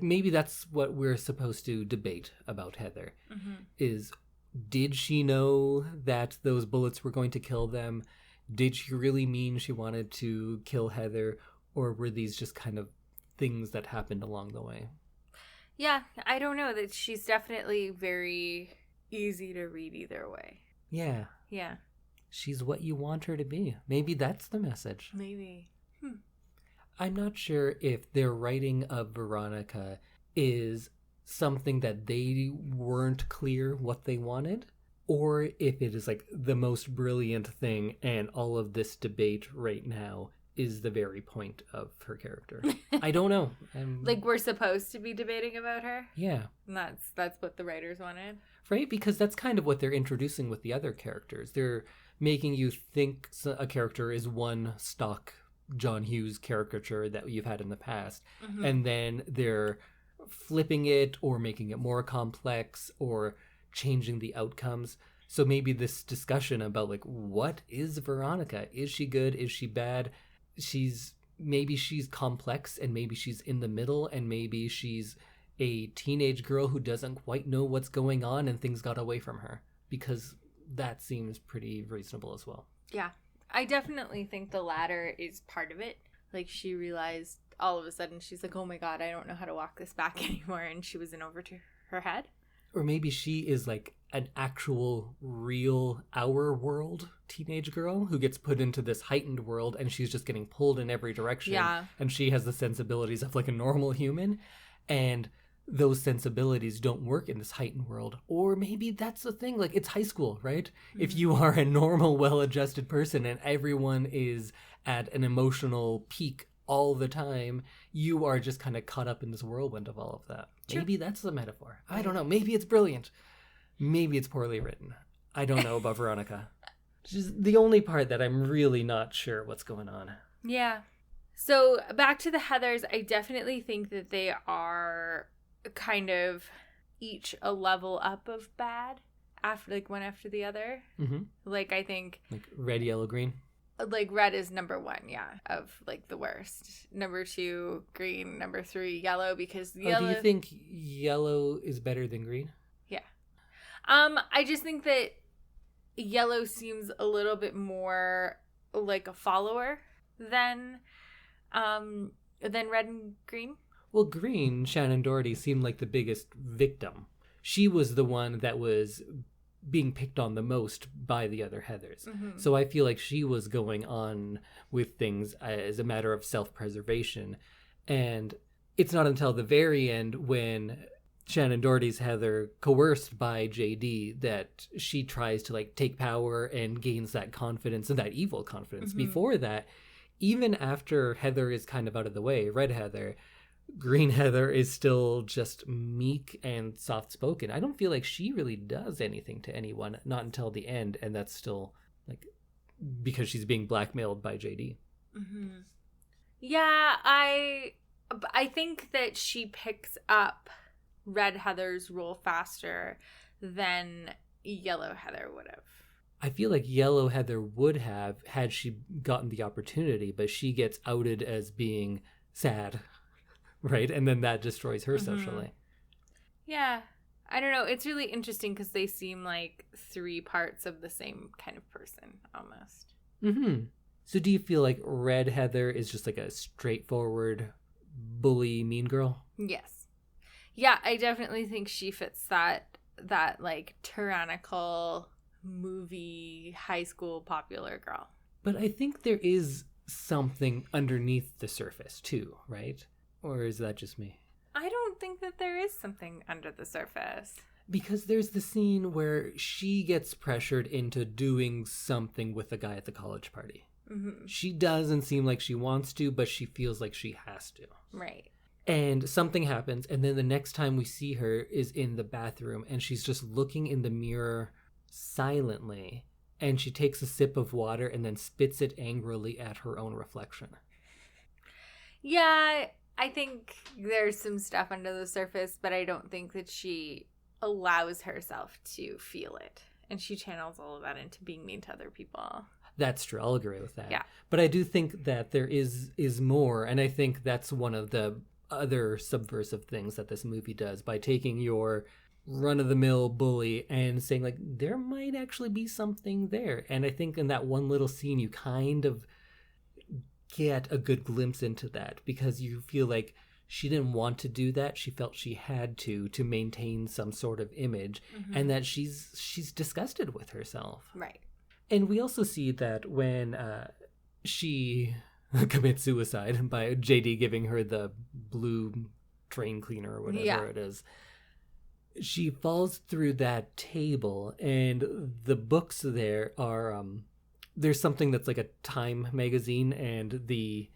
maybe that's what we're supposed to debate about Heather, mm-hmm. is, did she know that those bullets were going to kill them? Did she really mean she wanted to kill Heather? Or were these just kind of things that happened along the way? Yeah, I don't know. That she's definitely very easy to read either way. Yeah. Yeah. She's what you want her to be. Maybe that's the message. Maybe. I'm not sure if their writing of Veronica is something that they weren't clear what they wanted, or if it is like the most brilliant thing and all of this debate right now is the very point of her character. I don't know. Like, we're supposed to be debating about her? Yeah. And that's what the writers wanted? Right? Because that's kind of what they're introducing with the other characters. They're making you think a character is one stock John Hughes caricature that you've had in the past. Mm-hmm. And then they're flipping it or making it more complex or changing the outcomes. So maybe this discussion about like, what is Veronica? Is she good? Is she bad? Maybe she's complex, and maybe she's in the middle, and maybe she's a teenage girl who doesn't quite know what's going on and things got away from her, because that seems pretty reasonable as well. Yeah. I definitely think the latter is part of it. Like, she realized all of a sudden, she's like, oh my God, I don't know how to walk this back anymore. And she was in over to her head. Or maybe she is like an actual, real, our world teenage girl who gets put into this heightened world, and she's just getting pulled in every direction. Yeah. And she has the sensibilities of like a normal human. And those sensibilities don't work in this heightened world. Or maybe that's the thing. Like, it's high school, right? Mm-hmm. If you are a normal, well-adjusted person and everyone is at an emotional peak all the time, you are just kind of caught up in this whirlwind of all of that. True. Maybe that's the metaphor. I don't know. Maybe it's brilliant. Maybe it's poorly written. I don't know about Veronica. Which is the only part that I'm really not sure what's going on. Yeah. So back to the Heathers, I definitely think that they are kind of each a level up of bad, after like one after the other. Mm-hmm. Like, I think like red, yellow, green. Like, red is number 1, yeah, of like the worst. Number 2, green. Number 3, yellow, because yellow. Do you think yellow is better than green? Yeah. I just think that yellow seems a little bit more like a follower than red and green. Well, green, Shannon Doherty, seemed like the biggest victim. She was the one that was being picked on the most by the other Heathers. Mm-hmm. So I feel like she was going on with things as a matter of self-preservation. And it's not until the very end, when Shannon Doherty's Heather, coerced by JD, that she tries to like take power and gains that confidence, and that evil confidence. Mm-hmm. Before that, even after Heather is kind of out of the way, red Heather, green Heather is still just meek and soft-spoken. I don't feel like she really does anything to anyone, not until the end, and that's still like because she's being blackmailed by JD. Mm-hmm. Yeah, I think that she picks up red Heather's role faster than yellow Heather would have. I feel like yellow Heather would have had she gotten the opportunity, but she gets outed as being sad. Right? And then that destroys her socially. Yeah. I don't know. It's really interesting because they seem like 3 parts of the same kind of person, almost. Mm-hmm. So do you feel like Red Heather is just like a straightforward bully mean girl? Yes. Yeah, I definitely think she fits that like tyrannical movie high school popular girl. But I think there is something underneath the surface too, right? Or is that just me? I don't think that there is something under the surface. Because there's the scene where she gets pressured into doing something with the guy at the college party. Mm-hmm. She doesn't seem like she wants to, but she feels like she has to. Right. And something happens, and then the next time we see her is in the bathroom, and she's just looking in the mirror silently, and she takes a sip of water and then spits it angrily at her own reflection. Yeah, I think there's some stuff under the surface, but I don't think that she allows herself to feel it. And she channels all of that into being mean to other people. That's true. I'll agree with that. Yeah. But I do think that there is more, and I think that's one of the other subversive things that this movie does by taking your run-of-the-mill bully and saying, like, there might actually be something there. And I think in that one little scene, you kind of get a good glimpse into that because you feel like she didn't want to do that. She felt she had to maintain some sort of image, and that she's disgusted with herself. Right. And we also see that when she commits suicide by JD giving her the blue train cleaner or whatever it is, she falls through that table, and the books there are there's something that's like a Time magazine, and the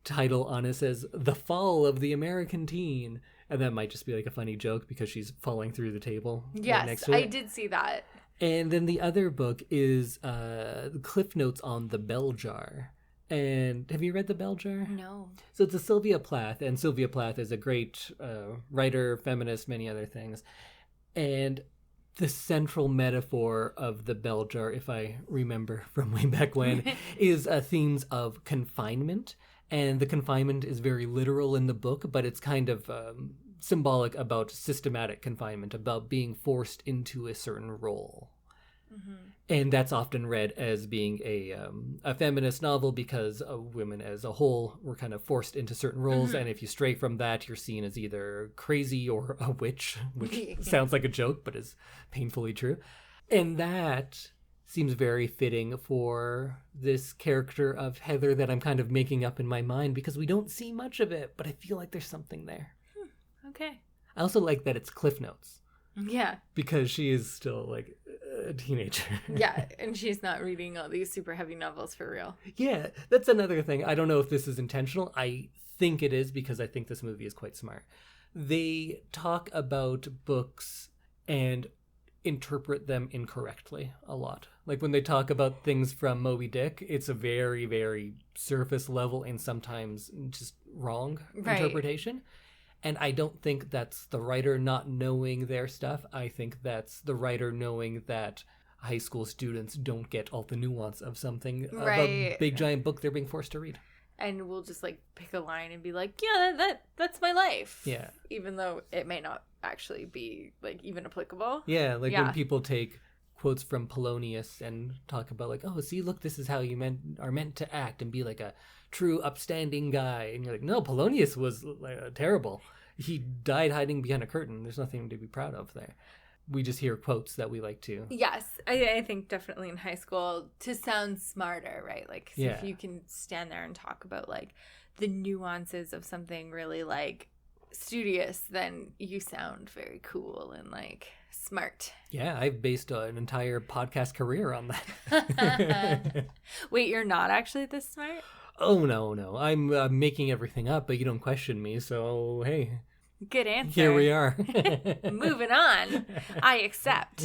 title on it says "The Fall of the American Teen," and that might just be like a funny joke because she's falling through the table. Yes, right next to it. I did see that. And then the other book is the Cliff Notes on the Bell Jar. And have you read The Bell Jar? No. So it's a Sylvia Plath, and Sylvia Plath is a great writer, feminist, many other things. And the central metaphor of the bell jar, if I remember from way back when, is themes of confinement. And the confinement is very literal in the book, but it's kind of symbolic about systematic confinement, about being forced into a certain role. Mm-hmm. And that's often read as being a feminist novel because women as a whole were kind of forced into certain roles. And if you stray from that, you're seen as either crazy or a witch, which sounds like a joke, but is painfully true. And that seems very fitting for this character of Heather that I'm kind of making up in my mind because we don't see much of it, but I feel like there's something there. Okay. I also like that it's Cliff Notes. Yeah. Because she is still like a teenager. Yeah, and she's not reading all these super heavy novels for real. Yeah, that's another thing. I don't know if this is intentional. I think it is because I think this movie is quite smart. They talk about books and interpret them incorrectly a lot. Like when they talk about things from Moby Dick, it's a very, very surface level and sometimes just wrong interpretation. And I don't think that's the writer not knowing their stuff. I think that's the writer knowing that high school students don't get all the nuance of something, of a big giant book they're being forced to read. And we'll just like pick a line and be like, yeah, that's my life. Yeah. Even though it may not actually be like even applicable. Yeah, like when people take quotes from Polonius and talk about like, oh, see, look, this is how you are meant to act and be like a true upstanding guy. And you're like, no, Polonius was terrible. He died hiding behind a curtain. There's nothing to be proud of there. We just hear quotes that we like to. Yes, I think definitely in high school to sound smarter, right? Like if you can stand there and talk about like the nuances of something really like studious, then you sound very cool and like smart. Yeah, I've based an entire podcast career on that. Wait, you're not actually this smart? Oh, no. I'm making everything up, but you don't question me, so hey. Good answer. Here we are. Moving on. I accept.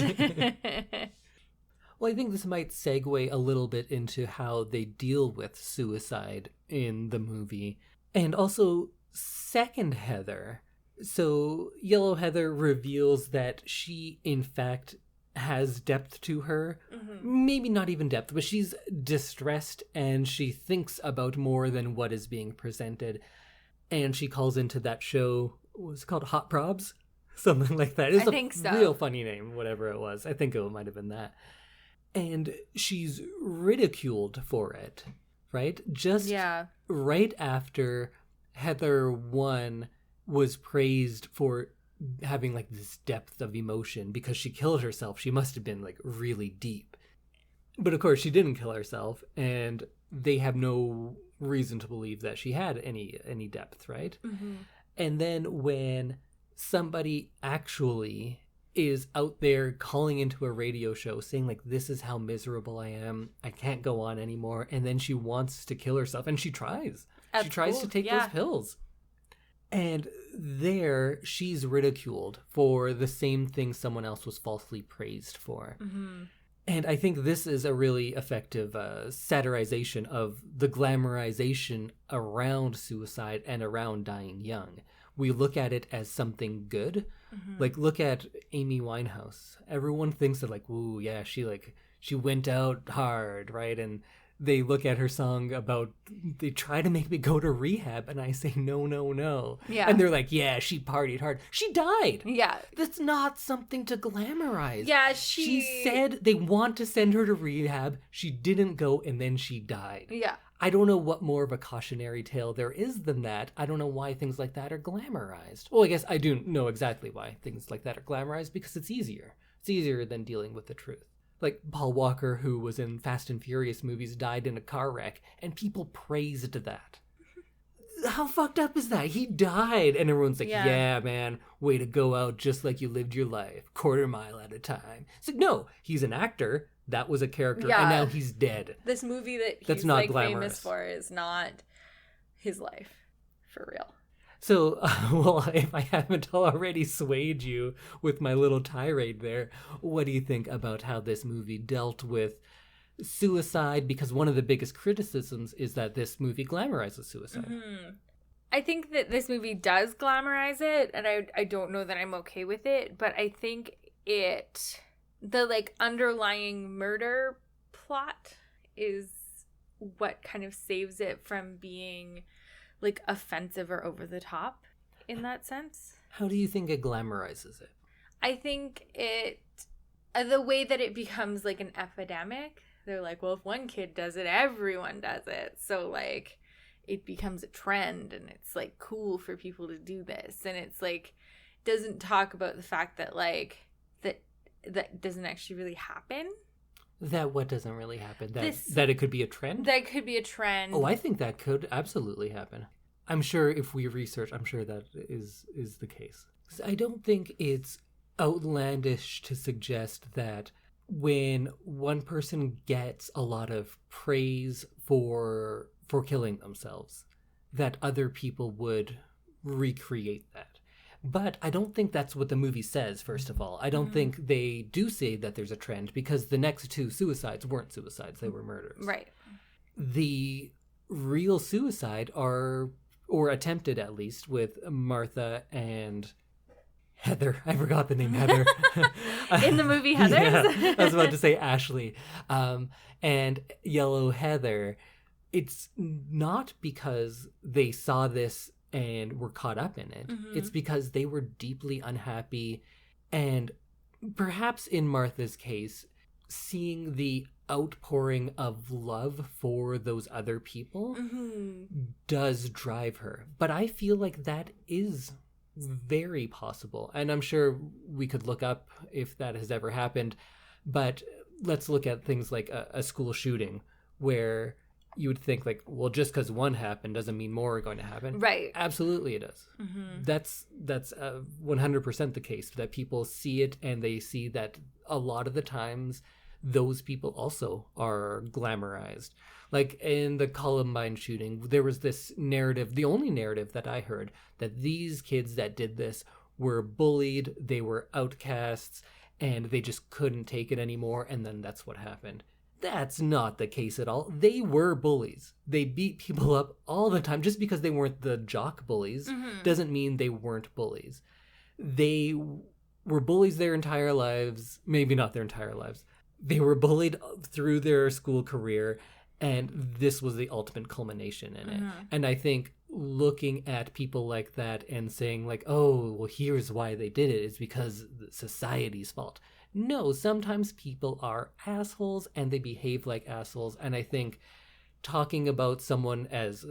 Well, I think this might segue a little bit into how they deal with suicide in the movie. And also, second Heather. So, Yellow Heather reveals that she, in fact, has depth to her. Mm-hmm. Maybe not even depth, but she's distressed and she thinks about more than what is being presented. And she calls into that show, what was it called? Hot Probs? Something like that. It's a real funny name, whatever it was. I think it might have been that. And she's ridiculed for it. right? Just right after Heather 1 was praised for having like this depth of emotion because she killed herself. She must have been like really deep. But of course she didn't kill herself, and they have no reason to believe that she had any depth, right? Mm-hmm. And then when somebody actually is out there calling into a radio show saying like, this is how miserable I am, I can't go on anymore, and then she wants to kill herself, and she tries. She tries to take those pills. And there, she's ridiculed for the same thing someone else was falsely praised for. Mm-hmm. And I think this is a really effective satirization of the glamorization around suicide and around dying young. We look at it as something good. Mm-hmm. Like, look at Amy Winehouse. Everyone thinks that, like, ooh, yeah, she went out hard, right? And they look at her song about, they try to make me go to rehab, and I say, no, no, no. Yeah. And they're like, yeah, she partied hard. She died. Yeah. That's not something to glamorize. Yeah, She said they want to send her to rehab. She didn't go, and then she died. Yeah. I don't know what more of a cautionary tale there is than that. I don't know why things like that are glamorized. Well, I guess I do know exactly why things like that are glamorized, because it's easier. It's easier than dealing with the truth. Like Paul Walker, who was in Fast and Furious movies, died in a car wreck, and people praised that. How fucked up is that? He died, and everyone's like, yeah, man, way to go out just like you lived your life, quarter mile at a time. It's like, no, he's an actor. That was a character, and now he's dead. This movie that's not like famous for is not his life, for real. So, well, if I haven't already swayed you with my little tirade there, what do you think about how this movie dealt with suicide? Because one of the biggest criticisms is that this movie glamorizes suicide. Mm-hmm. I think that this movie does glamorize it, and I don't know that I'm okay with it, but I think the like underlying murder plot is what kind of saves it from being like offensive or over the top in that sense. How do you think it glamorizes it? I think the way that it becomes like an epidemic. They're like, well, if one kid does it, everyone does it. So like it becomes a trend, and it's like cool for people to do this. And it's like, doesn't talk about the fact that like that doesn't actually really happen. That what doesn't really happen? That it could be a trend? That could be a trend. Oh, I think that could absolutely happen. I'm sure if we research, I'm sure that is the case. I don't think it's outlandish to suggest that when one person gets a lot of praise for killing themselves, that other people would recreate that. But I don't think that's what the movie says, first of all. I don't think they do say that there's a trend, because the next two suicides weren't suicides, they were murders. Right. The real suicide or attempted at least, with Martha and Heather. I forgot the name Heather. In the movie Heathers? Yeah, I was about to say Ashley. And Yellow Heather. It's not because they saw this and were caught up in it. Mm-hmm. It's because they were deeply unhappy, and perhaps in Martha's case, seeing the outpouring of love for those other people does drive her. But I feel like that is very possible, and I'm sure we could look up if that has ever happened. But let's look at things like a school shooting, where you would think like, well, just because one happened doesn't mean more are going to happen. Right. Absolutely it does. Mm-hmm. That's 100% the case, that people see it, and they see that a lot of the times those people also are glamorized. Like in the Columbine shooting, there was this narrative, the only narrative that I heard, that these kids that did this were bullied, they were outcasts, and they just couldn't take it anymore, and then that's what happened. That's not the case at all. They were bullies. They beat people up all the time. Just because they weren't the jock bullies doesn't mean they weren't bullies. They were bullies their entire lives. Maybe not their entire lives. They were bullied through their school career, and this was the ultimate culmination in it. And I think looking at people like that and saying like, oh, well, here's why they did it, is because society's fault. No, sometimes people are assholes and they behave like assholes. And I think talking about someone as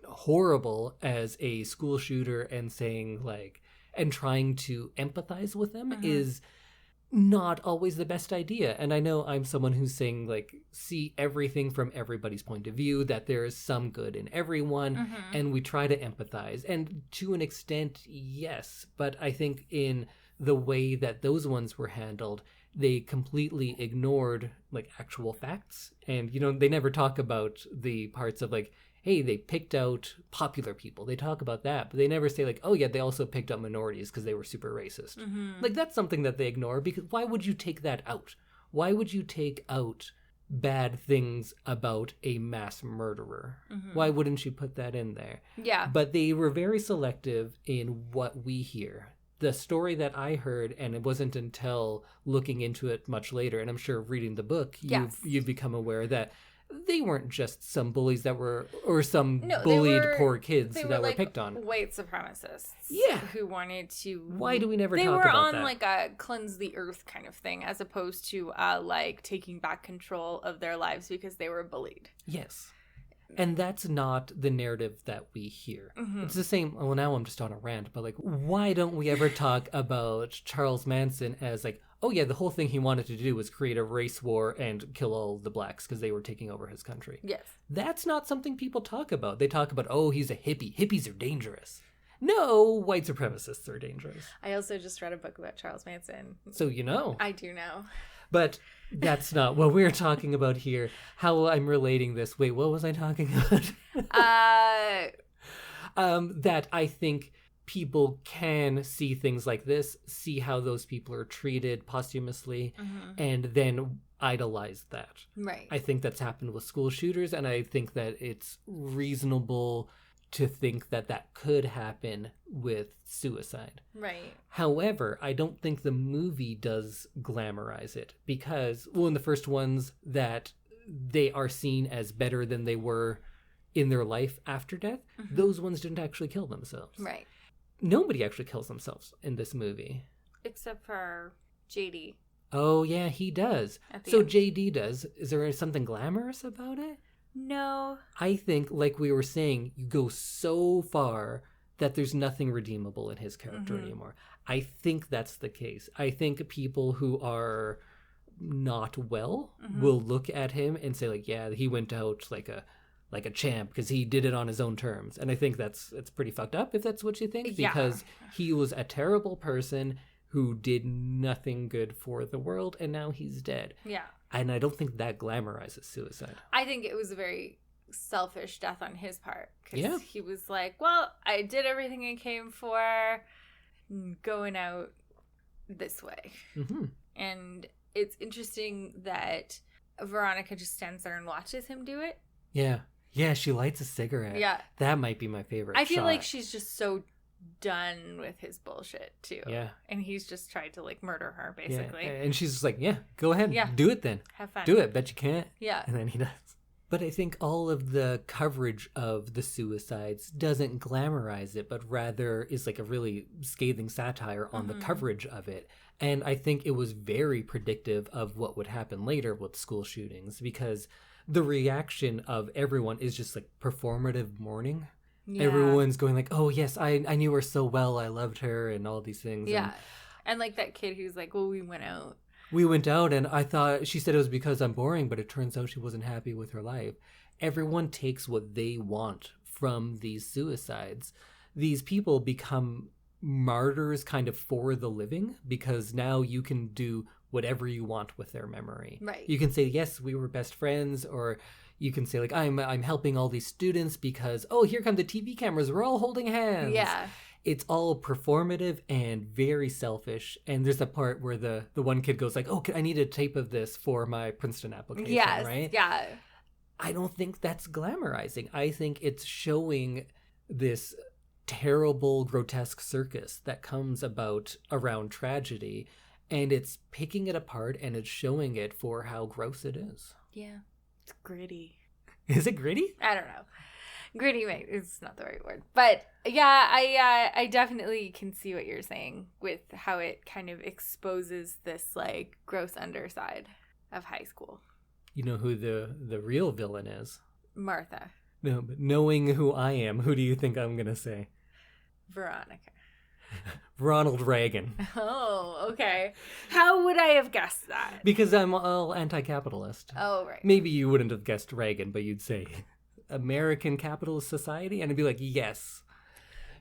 horrible as a school shooter and saying like, and trying to empathize with them is not always the best idea. And I know I'm someone who's saying like, see everything from everybody's point of view, that there is some good in everyone, and we try to empathize. And to an extent, yes. But I think in the way that those ones were handled, they completely ignored like actual facts. And, you know, they never talk about the parts of like, hey, they picked out popular people. They talk about that, but they never say like, oh yeah, they also picked out minorities because they were super racist. Like that's something that they ignore, because why would you take that out? Why would you take out bad things about a mass murderer? Why wouldn't you put that in there? Yeah. But they were very selective in what we hear. The story that I heard, and it wasn't until looking into it much later, and I'm sure reading the book, you've become aware that they weren't just some bullies that were, or some bullied poor kids that were picked on. White supremacists. Yeah. Who wanted to. Why do we never talk about that? They were on like a cleanse the earth kind of thing, as opposed to like taking back control of their lives because they were bullied. Yes. And that's not the narrative that we hear. It's the same. Well, now I'm just on a rant, but like, why don't we ever talk about Charles Manson as like, oh yeah, the whole thing he wanted to do was create a race war and kill all the blacks because they were taking over his country. Yes. That's not something people talk about. They talk about, oh, he's a hippie. Hippies are dangerous. No, white supremacists are dangerous. I also just read a book about Charles Manson. So you know. I do know. But that's not what we're talking about here. How I'm relating this. Wait, what was I talking about? That I think people can see things like this, see how those people are treated posthumously, and then idolize that. Right. I think that's happened with school shooters, and I think that it's reasonable to think that that could happen with suicide. Right. However, I don't think the movie does glamorize it, because, well, in the first ones, that they are seen as better than they were in their life after death, those ones didn't actually kill themselves. Right. Nobody actually kills themselves in this movie. Except for JD. Oh, yeah, he does. So end. JD does. Is there something glamorous about it? No. I think, like we were saying, you go so far that there's nothing redeemable in his character anymore. I think that's the case. I think people who are not well will look at him and say, like, yeah, he went out like a champ because he did it on his own terms. And I think it's pretty fucked up if that's what you think, because he was a terrible person who did nothing good for the world, and now he's dead. Yeah. And I don't think that glamorizes suicide. I think it was a very selfish death on his part. Because he was like, well, I did everything I came for, going out this way. And it's interesting that Veronica just stands there and watches him do it. Yeah. Yeah, she lights a cigarette. Yeah. That might be my favorite I feel like she's just so done with his bullshit too. Yeah. And he's just tried to like murder her basically. Yeah. And she's just like, yeah, go ahead. Yeah. Do it then. Have fun. Do it. Bet you can't. Yeah. And then he does. But I think all of the coverage of the suicides doesn't glamorize it, but rather is like a really scathing satire on the coverage of it. And I think it was very predictive of what would happen later with school shootings, because the reaction of everyone is just like performative mourning. Yeah. Everyone's going like, oh yes, I knew her so well, I loved her, and all these things. Yeah. And like that kid who's like, well, we went out. We went out, and I thought, she said it was because I'm boring, but it turns out she wasn't happy with her life. Everyone takes what they want from these suicides. These people become martyrs kind of for the living, because now you can do whatever you want with their memory. Right. You can say, yes, we were best friends, or you can say, like, I'm helping all these students because, oh, here come the TV cameras, we're all holding hands. Yeah. It's all performative and very selfish. And there's a part where the one kid goes like, oh, I need a tape of this for my Princeton application, right? Yeah. I don't think that's glamorizing. I think it's showing this terrible, grotesque circus that comes about around tragedy. And it's picking it apart and it's showing it for how gross it is. Yeah. It's gritty. Is it gritty? I don't know. Gritty, it's not the right word. But yeah, I definitely can see what you're saying with how it kind of exposes this like gross underside of high school. You know who the real villain is? Martha. No, but knowing who I am, who do you think I'm going to say? Veronica. Ronald Reagan. Oh, okay. How would I have guessed that? Because I'm all anti-capitalist. Oh, right. Maybe you wouldn't have guessed Reagan, but you'd say American capitalist society? And I'd be like, yes.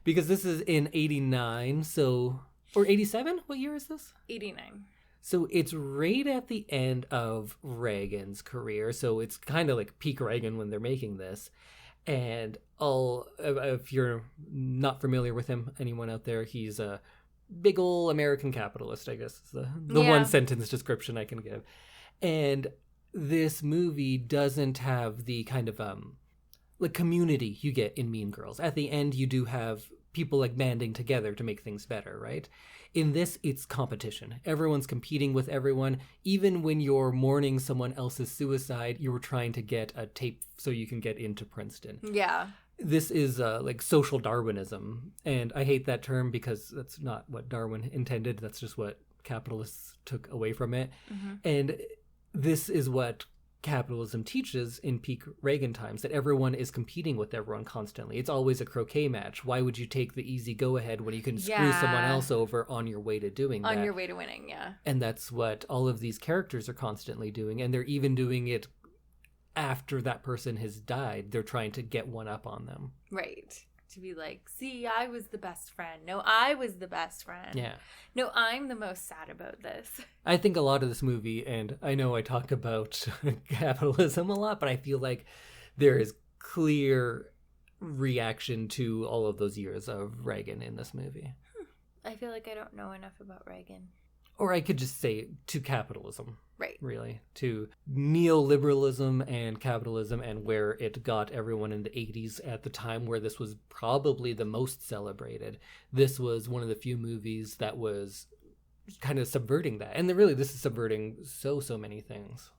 Because this is in 89, so... Or 87? What year is this? 89. So it's right at the end of Reagan's career. So it's kind of like peak Reagan when they're making this. And if you're not familiar with him, anyone out there, he's a big ol' American capitalist, I guess is the one sentence description I can give. And this movie doesn't have the kind of like community you get in Mean Girls. At the end, you do have people like banding together to make things better, right? In this, it's competition. Everyone's competing with everyone. Even when you're mourning someone else's suicide, you were trying to get a tape so you can get into Princeton. Yeah. This is like social Darwinism. And I hate that term because that's not what Darwin intended. That's just what capitalists took away from it. Mm-hmm. And this is what capitalism teaches in peak Reagan times, that everyone is competing with everyone constantly. It's always a croquet match. Why would you take the easy go-ahead when you can screw someone else over on your way to doing that? On your way to winning, yeah. And that's what all of these characters are constantly doing, and they're even doing it after that person has died. They're trying to get one up on them. Right. To be like, see, I was the best friend. No, I was the best friend. Yeah. No, I'm the most sad about this. I think a lot of this movie, and I know I talk about capitalism a lot, but I feel like there is clear reaction to all of those years of Reagan in this movie. I feel like I don't know enough about Reagan. Or I could just say to capitalism. Right. Really. To neoliberalism and capitalism and where it got everyone in the 80s at the time where this was probably the most celebrated. This was one of the few movies that was kind of subverting that. And really, this is subverting so many things.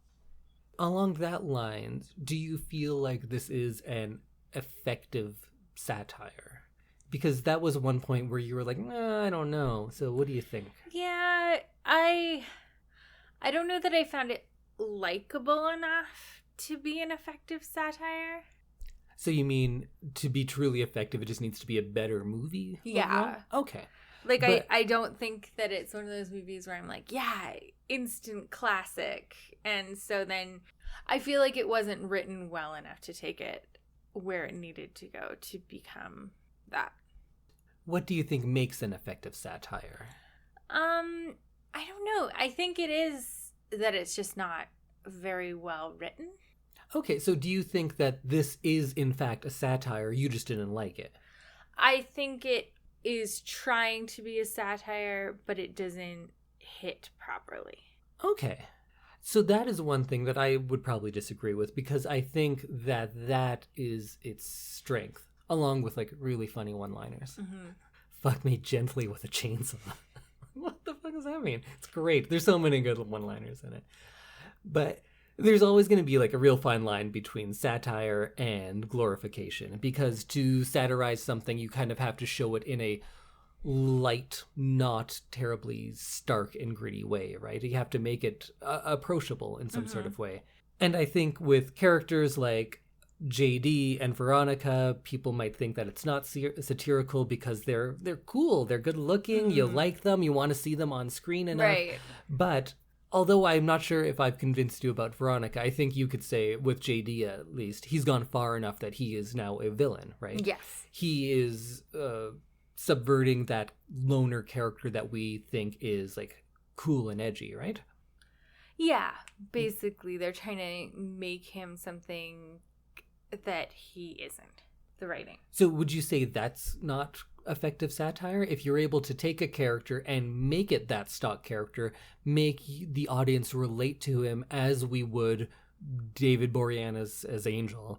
Along that line, do you feel like this is an effective satire? Because that was one point where you were like, I don't know. So what do you think? Yeah, I don't know that I found it likable enough to be an effective satire. So you mean to be truly effective, it just needs to be a better movie? Yeah. Okay. Like, but I don't think that it's one of those movies where I'm like, yeah, instant classic. And so then I feel like it wasn't written well enough to take it where it needed to go to become that. What do you think makes an effective satire? I don't know. I think it is that it's just not very well written. Okay, so do you think that this is in fact a satire, you just didn't like it? I think it is trying to be a satire, but it doesn't hit properly. Okay. So that is one thing that I would probably disagree with, because I think that is its strength, along with like really funny one-liners. Mm-hmm. Fuck me gently with a chainsaw. What the fuck does that mean? It's great. There's so many good one-liners in it. But there's always going to be like a real fine line between satire and glorification, because to satirize something, you kind of have to show it in a light, not terribly stark and gritty way, right? You have to make it approachable in some sort of way. And I think with characters like JD and Veronica, people might think that it's not satirical because they're cool, they're good looking, you like them, you want to see them on screen enough. Right. But although I'm not sure if I've convinced you about Veronica, I think you could say with JD at least, he's gone far enough that he is now a villain, right? Yes. He is subverting that loner character that we think is like cool and edgy, right? Yeah. Basically, they're trying to make him something that he isn't, the writing. So would you say that's not effective satire? If you're able to take a character and make it that stock character, make the audience relate to him as we would David Boreanaz as Angel,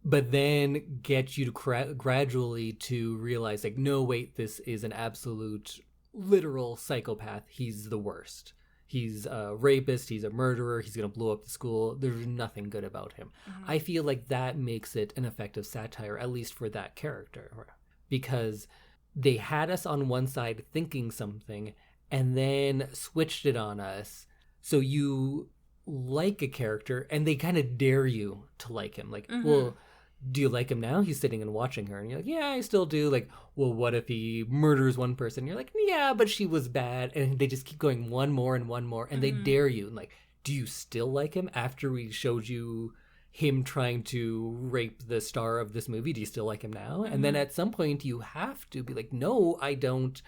but then get you to gradually to realize like, no, wait, this is an absolute literal psychopath. He's the worst. He's a rapist, he's a murderer, he's going to blow up the school. There's nothing good about him. I feel like that makes it an effective satire, at least for that character. Because they had us on one side thinking something and then switched it on us. So you like a character and they kind of dare you to like him. Like, well, do you like him now? He's sitting and watching her. And you're like, yeah, I still do. Like, well, what if he murders one person? You're like, yeah, but she was bad. And they just keep going one more and one more. And they dare you. And like, do you still like him after we showed you him trying to rape the star of this movie? Do you still like him now? And then at some point you have to be like, no, I don't.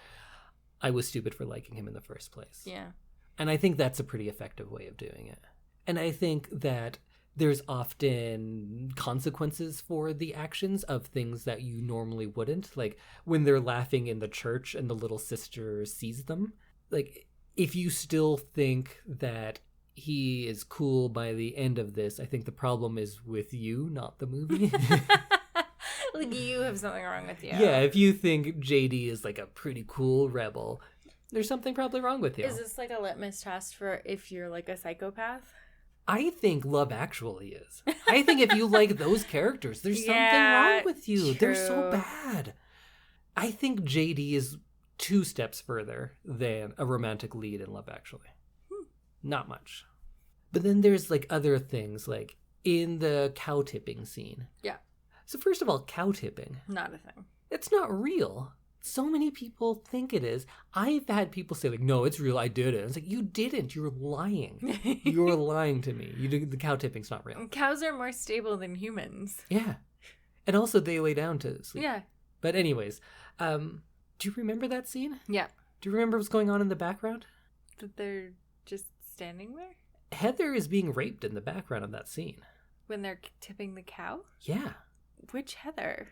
I was stupid for liking him in the first place. Yeah. And I think that's a pretty effective way of doing it. And I think that there's often consequences for the actions of things that you normally wouldn't. Like when they're laughing in the church and the little sister sees them. Like if you still think that he is cool by the end of this, I think the problem is with you, not the movie. Like you have something wrong with you. Yeah, if you think JD is like a pretty cool rebel, there's something probably wrong with you. Is this like a litmus test for if you're like a psychopath? I think Love Actually is. I think if you like those characters, there's something wrong with you. True. They're so bad. I think JD is 2 steps further than a romantic lead in Love Actually. Not much. But then there's like other things, like in the cow tipping scene. Yeah. So first of all, cow tipping. Not a thing. It's not real. So many people think it is. I've had people say, like, no, it's real. I did it. It's like, you didn't. You're lying. You're lying to me. The cow tipping's not real. Cows are more stable than humans. Yeah. And also they lay down to sleep. Yeah. But anyways, do you remember that scene? Yeah. Do you remember what's going on in the background? That they're just standing there? Heather is being raped in the background of that scene. When they're tipping the cow? Yeah. Which Heather?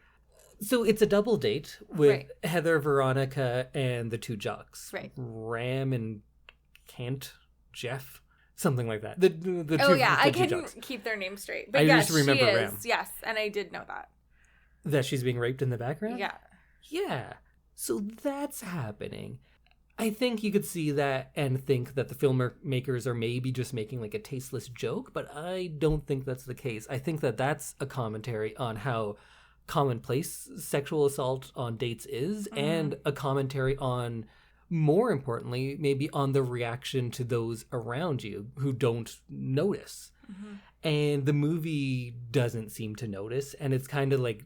So it's a double date with Right. Heather, Veronica, and the 2 jocks. Right. Ram and Kent, Jeff, something like that. The Oh, two, yeah. the I 2 couldn't jocks. keep their names straight. But I yes, just remember she is. Ram. Yes, and I did know that. That she's being raped in the background? Yeah. Yeah. So that's happening. I think you could see that and think that the filmmakers are maybe just making like a tasteless joke, but I don't think that's the case. I think that that's a commentary on how commonplace sexual assault on dates is, and a commentary on, more importantly, maybe on the reaction to those around you who don't notice. And the movie doesn't seem to notice, and it's kind of like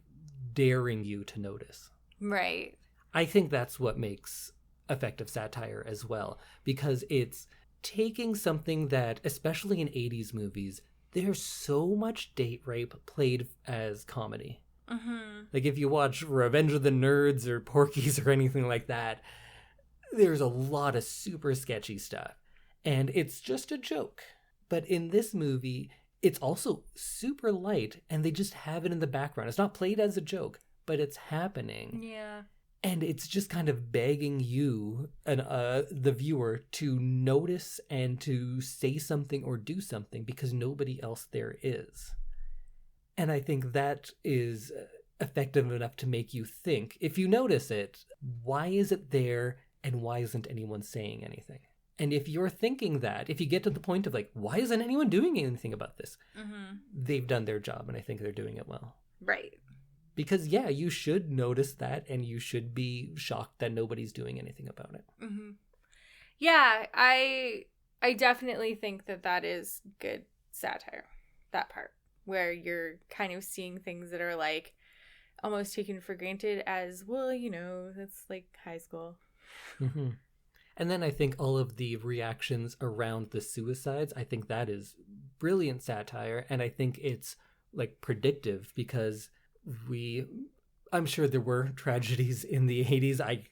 daring you to notice. Right. I think that's what makes effective satire as well, because it's taking something that, especially in 80s movies, there's so much date rape played as comedy. Like if you watch Revenge of the Nerds or Porky's or anything like that, there's a lot of super sketchy stuff. And it's just a joke. But in this movie, it's also super light, and they just have it in the background. It's not played as a joke, but it's happening. Yeah. And it's just kind of begging you, the viewer, to notice and to say something or do something because nobody else there is. And I think that is effective enough to make you think, if you notice it, why is it there and why isn't anyone saying anything? And if you're thinking that, if you get to the point of like, why isn't anyone doing anything about this? They've done their job, and I think they're doing it well. Right. Because, yeah, you should notice that, and you should be shocked that nobody's doing anything about it. Yeah, I definitely think that is good satire, that part, where you're kind of seeing things that are like almost taken for granted as, well, you know, that's like high school. And then I think all of the reactions around the suicides, I think that is brilliant satire, and I think it's like predictive because I'm sure there were tragedies in the 80s.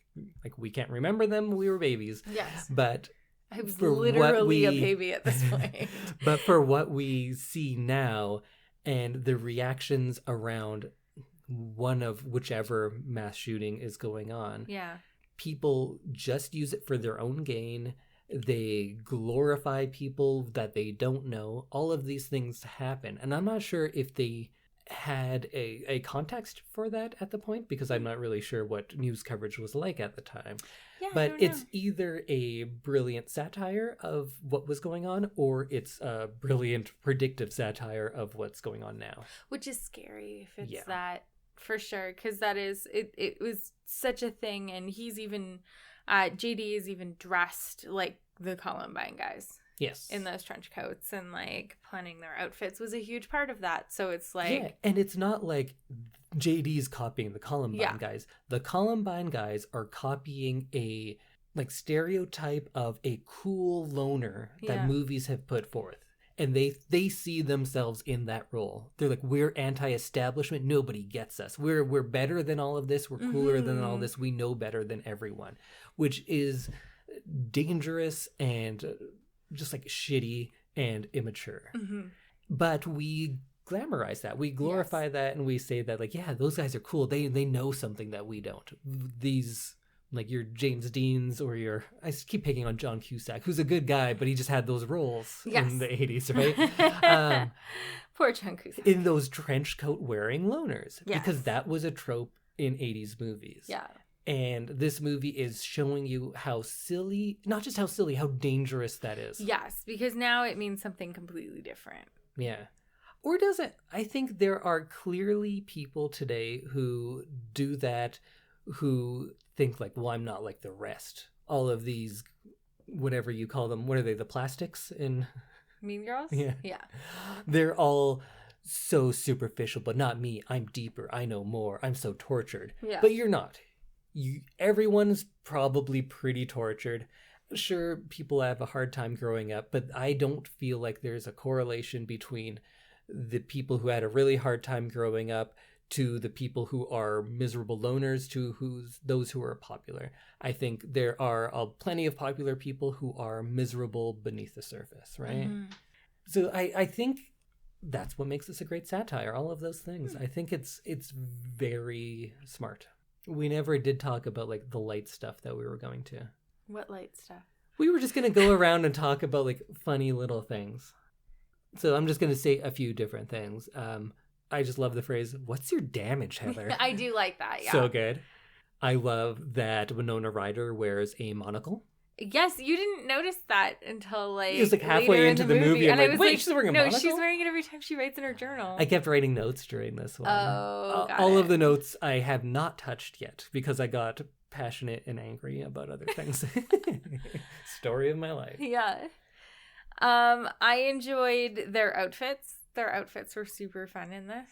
We can't remember them. We were babies. Yes. But I was literally a baby at this point. But for what we see now and the reactions around one of whichever mass shooting is going on, yeah, people just use it for their own gain. They glorify people that they don't know. All of these things happen. And I'm not sure if they had a context for that at the point, because I'm not really sure what news coverage was like at the time. Yeah, but it's either a brilliant satire of what was going on, or it's a brilliant predictive satire of what's going on now. Which is scary if it's that, for sure, because that is, it was such a thing, and he's even, JD is even dressed like the Columbine guys. Yes. in those trench coats, and like planning their outfits was a huge part of that. So it's like, yeah, and it's not like JD's copying the Columbine guys. The Columbine guys are copying a like stereotype of a cool loner that movies have put forth. And they see themselves in that role. They're like, we're anti-establishment. Nobody gets us. We're better than all of this. We're cooler than all this. We know better than everyone, which is dangerous and just like shitty and immature. But we glamorize that. We glorify that, and we say that like, yeah, those guys are cool. They know something that we don't. These like your James Deans or your, I keep picking on John Cusack, who's a good guy, but he just had those roles in the 80s, right? Poor John Cusack. In those trench coat wearing loners, because that was a trope in 80s movies. Yeah. And this movie is showing you how silly, not just how silly, how dangerous that is. Yes, because now it means something completely different. Yeah. Or does it? I think there are clearly people today who do that, who think like, well, I'm not like the rest. All of these, whatever you call them, what are they, the plastics in Mean Girls? Yeah. Yeah. They're all so superficial, but not me. I'm deeper. I know more. I'm so tortured. Yeah. But you're not. Everyone's probably pretty tortured. Sure, people have a hard time growing up, but I don't feel like there's a correlation between the people who had a really hard time growing up to the people who are miserable loners to those who are popular. I think there are plenty of popular people who are miserable beneath the surface, right? So I think that's what makes this a great satire, all of those things. I think it's very smart. We never did talk about like the light stuff that we were going to. What light stuff? We were just going to go around and talk about like funny little things. So I'm just going to say a few different things. I just love the phrase, "What's your damage, Heather?" I do like that, yeah. So good. I love that Winona Ryder wears a monocle. Yes, you didn't notice that until like it was like halfway into the movie. And I'm I like, was wait, like, she's wearing a monocle? No, she's wearing it every time she writes in her journal. I kept writing notes during this one. Oh, got all it. of the notes I have not touched yet because I got passionate and angry about other things. Story of my life. Yeah. I enjoyed their outfits. Their outfits were super fun in this.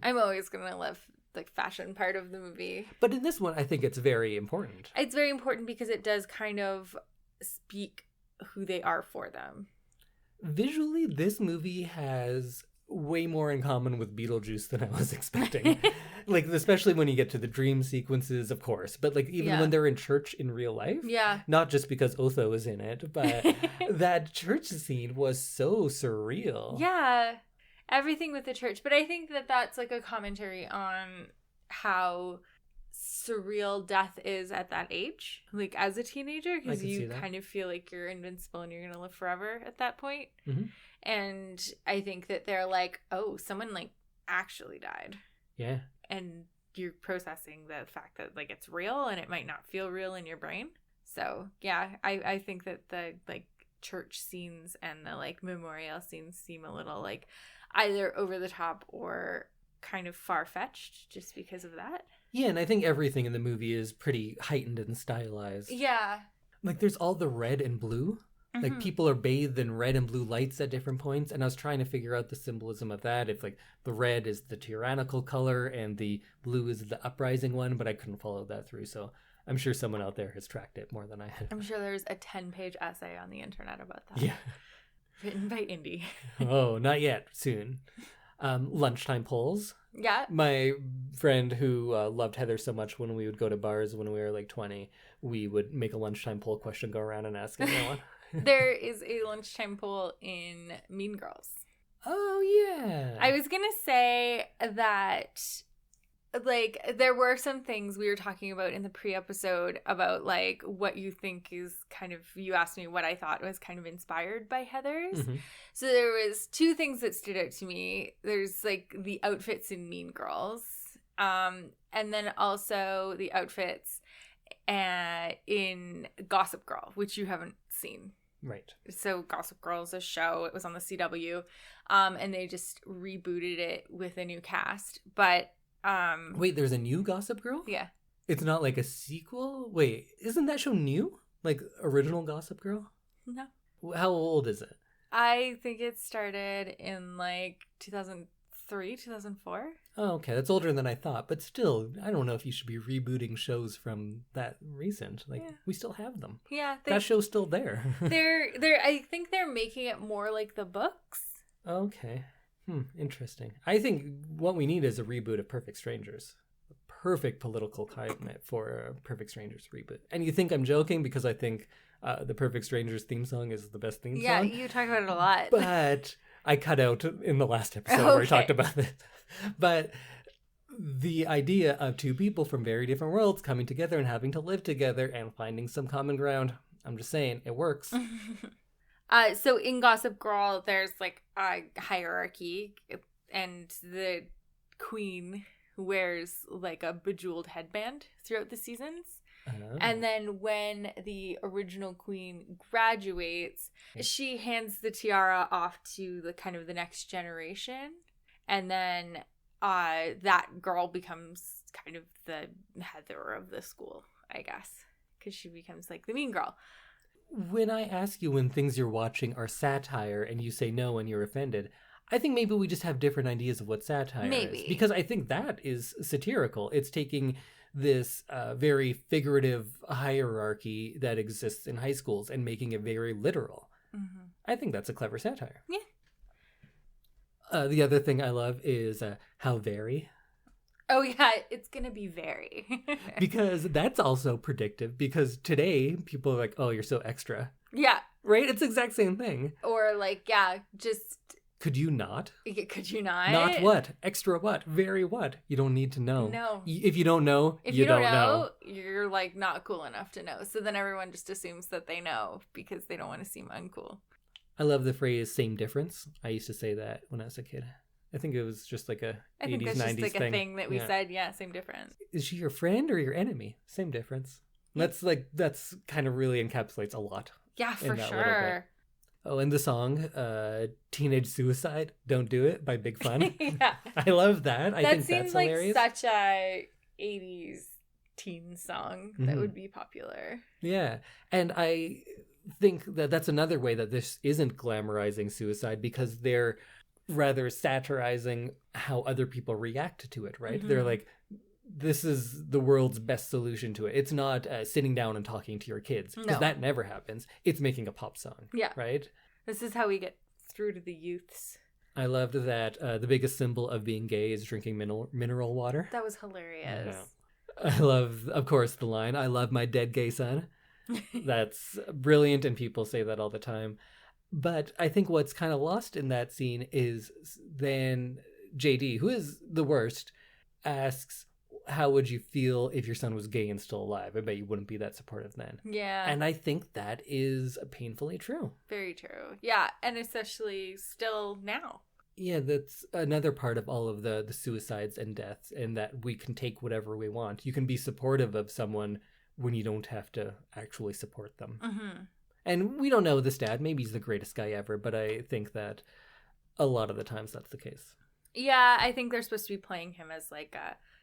I'm always gonna love the fashion part of the movie. But in this one, I think it's very important. It's very important because it does kind of speak who they are for them. Visually, this movie has way more in common with Beetlejuice than I was expecting. Like, especially when you get to the dream sequences, of course. But, like, even when they're in church in real life. Yeah. Not just because Otho is in it, but that church scene was so surreal. Yeah. Everything with the church. But I think that that's, like, a commentary on how surreal death is at that age. Like, as a teenager. Because you kind of feel like you're invincible and you're going to live forever at that point. And I think that they're like, oh, someone, like, actually died. Yeah. And you're processing the fact that, like, it's real and it might not feel real in your brain. So, yeah, I think that the, like, church scenes and the, like, memorial scenes seem a little, like, either over the top or kind of far-fetched just because of that. Yeah, and I think everything in the movie is pretty heightened and stylized. Yeah. Like, there's all the red and blue. Like, people are bathed in red and blue lights at different points, and I was trying to figure out the symbolism of that. If, like, the red is the tyrannical color and the blue is the uprising one, but I couldn't follow that through, so I'm sure someone out there has tracked it more than I have. I'm sure there's a 10-page essay on the internet about that. Yeah. Written by Indy. Oh, not yet. Soon. Lunchtime polls. Yeah. My friend who loved Heather so much, when we would go to bars when we were like 20, we would make a lunchtime poll question, go around and ask everyone. There is a lunchtime poll in Mean Girls. Oh, yeah. I was going to say that, like, there were some things we were talking about in the pre-episode about, like, what you think is kind of, you asked me what I thought was kind of inspired by Heather's. So there was two things that stood out to me. There's, like, the outfits in Mean Girls, and then also the outfits in Gossip Girl, which you haven't seen. Right. So Gossip Girl is a show. It was on the CW, and they just rebooted it with a new cast. But wait, there's a new Gossip Girl? Yeah. It's not like a sequel? Wait, isn't that show new? Like original Gossip Girl? No. How old is it? I think it started in like 2003, 2004. Oh, okay. That's older than I thought. But still, I don't know if you should be rebooting shows from that recent. Like, we still have them. Yeah. That show's still there. I think they're making it more like the books. Okay. Interesting. I think what we need is a reboot of Perfect Strangers. A perfect political climate for a Perfect Strangers reboot. And you think I'm joking because I think the Perfect Strangers theme song is the best theme song? Yeah, you talk about it a lot. But I cut out in the last episode where I talked about it. But the idea of two people from very different worlds coming together and having to live together and finding some common ground, I'm just saying, it works. So in Gossip Girl, there's like a hierarchy, and the queen wears like a bejeweled headband throughout the seasons. Oh. And then when the original queen graduates, she hands the tiara off to the kind of the next generation. And then that girl becomes kind of the Heather of the school, I guess, because she becomes like the mean girl. When I ask you when things you're watching are satire and you say no and you're offended, I think maybe we just have different ideas of what satire is. Because I think that is satirical. It's taking this very figurative hierarchy that exists in high schools and making it very literal. Mm-hmm. I think that's a clever satire. Yeah. The other thing I love is how very. Oh, yeah, it's going to be very. Because that's also predictive, because today people are like, oh, you're so extra. Yeah. Right? It's the exact same thing. Or like, yeah, just... Could you not? Could you not? Not what? Extra what? Very what? You don't need to know. No. If you don't know, you don't know. You're like not cool enough to know. So then everyone just assumes that they know because they don't want to seem uncool. I love the phrase same difference. I used to say that when I was a kid. I think it was just like a 80s, 90s thing. I think that's just like a thing that we said. Yeah, same difference. Is she your friend or your enemy? Same difference. Yeah. That's kind of really encapsulates a lot. Yeah, for sure. Oh, and the song, Teenage Suicide, Don't Do It by Big Fun. Yeah. I love that. I think that's hilarious. That seems like such a 80s teen song that would be popular. Yeah. And I think that that's another way that this isn't glamorizing suicide, because they're rather satirizing how other people react to it, right? Mm-hmm. They're like, this is the world's best solution to it. It's not sitting down and talking to your kids, because that never happens. It's making a pop song, right? This is how we get through to the youths. I loved that the biggest symbol of being gay is drinking mineral water. That was hilarious. I love, of course, the line, I love my dead gay son. That's brilliant, and people say that all the time. But I think what's kind of lost in that scene is then JD, who is the worst, asks, how would you feel if your son was gay and still alive? I bet you wouldn't be that supportive then. Yeah. And I think that is painfully true. Very true. Yeah. And especially still now. Yeah, that's another part of all of the suicides and deaths, and that we can take whatever we want. You can be supportive of someone when you don't have to actually support them. Mm-hmm. And we don't know this dad. Maybe he's the greatest guy ever, but I think that a lot of the times that's the case. Yeah, I think they're supposed to be playing him as like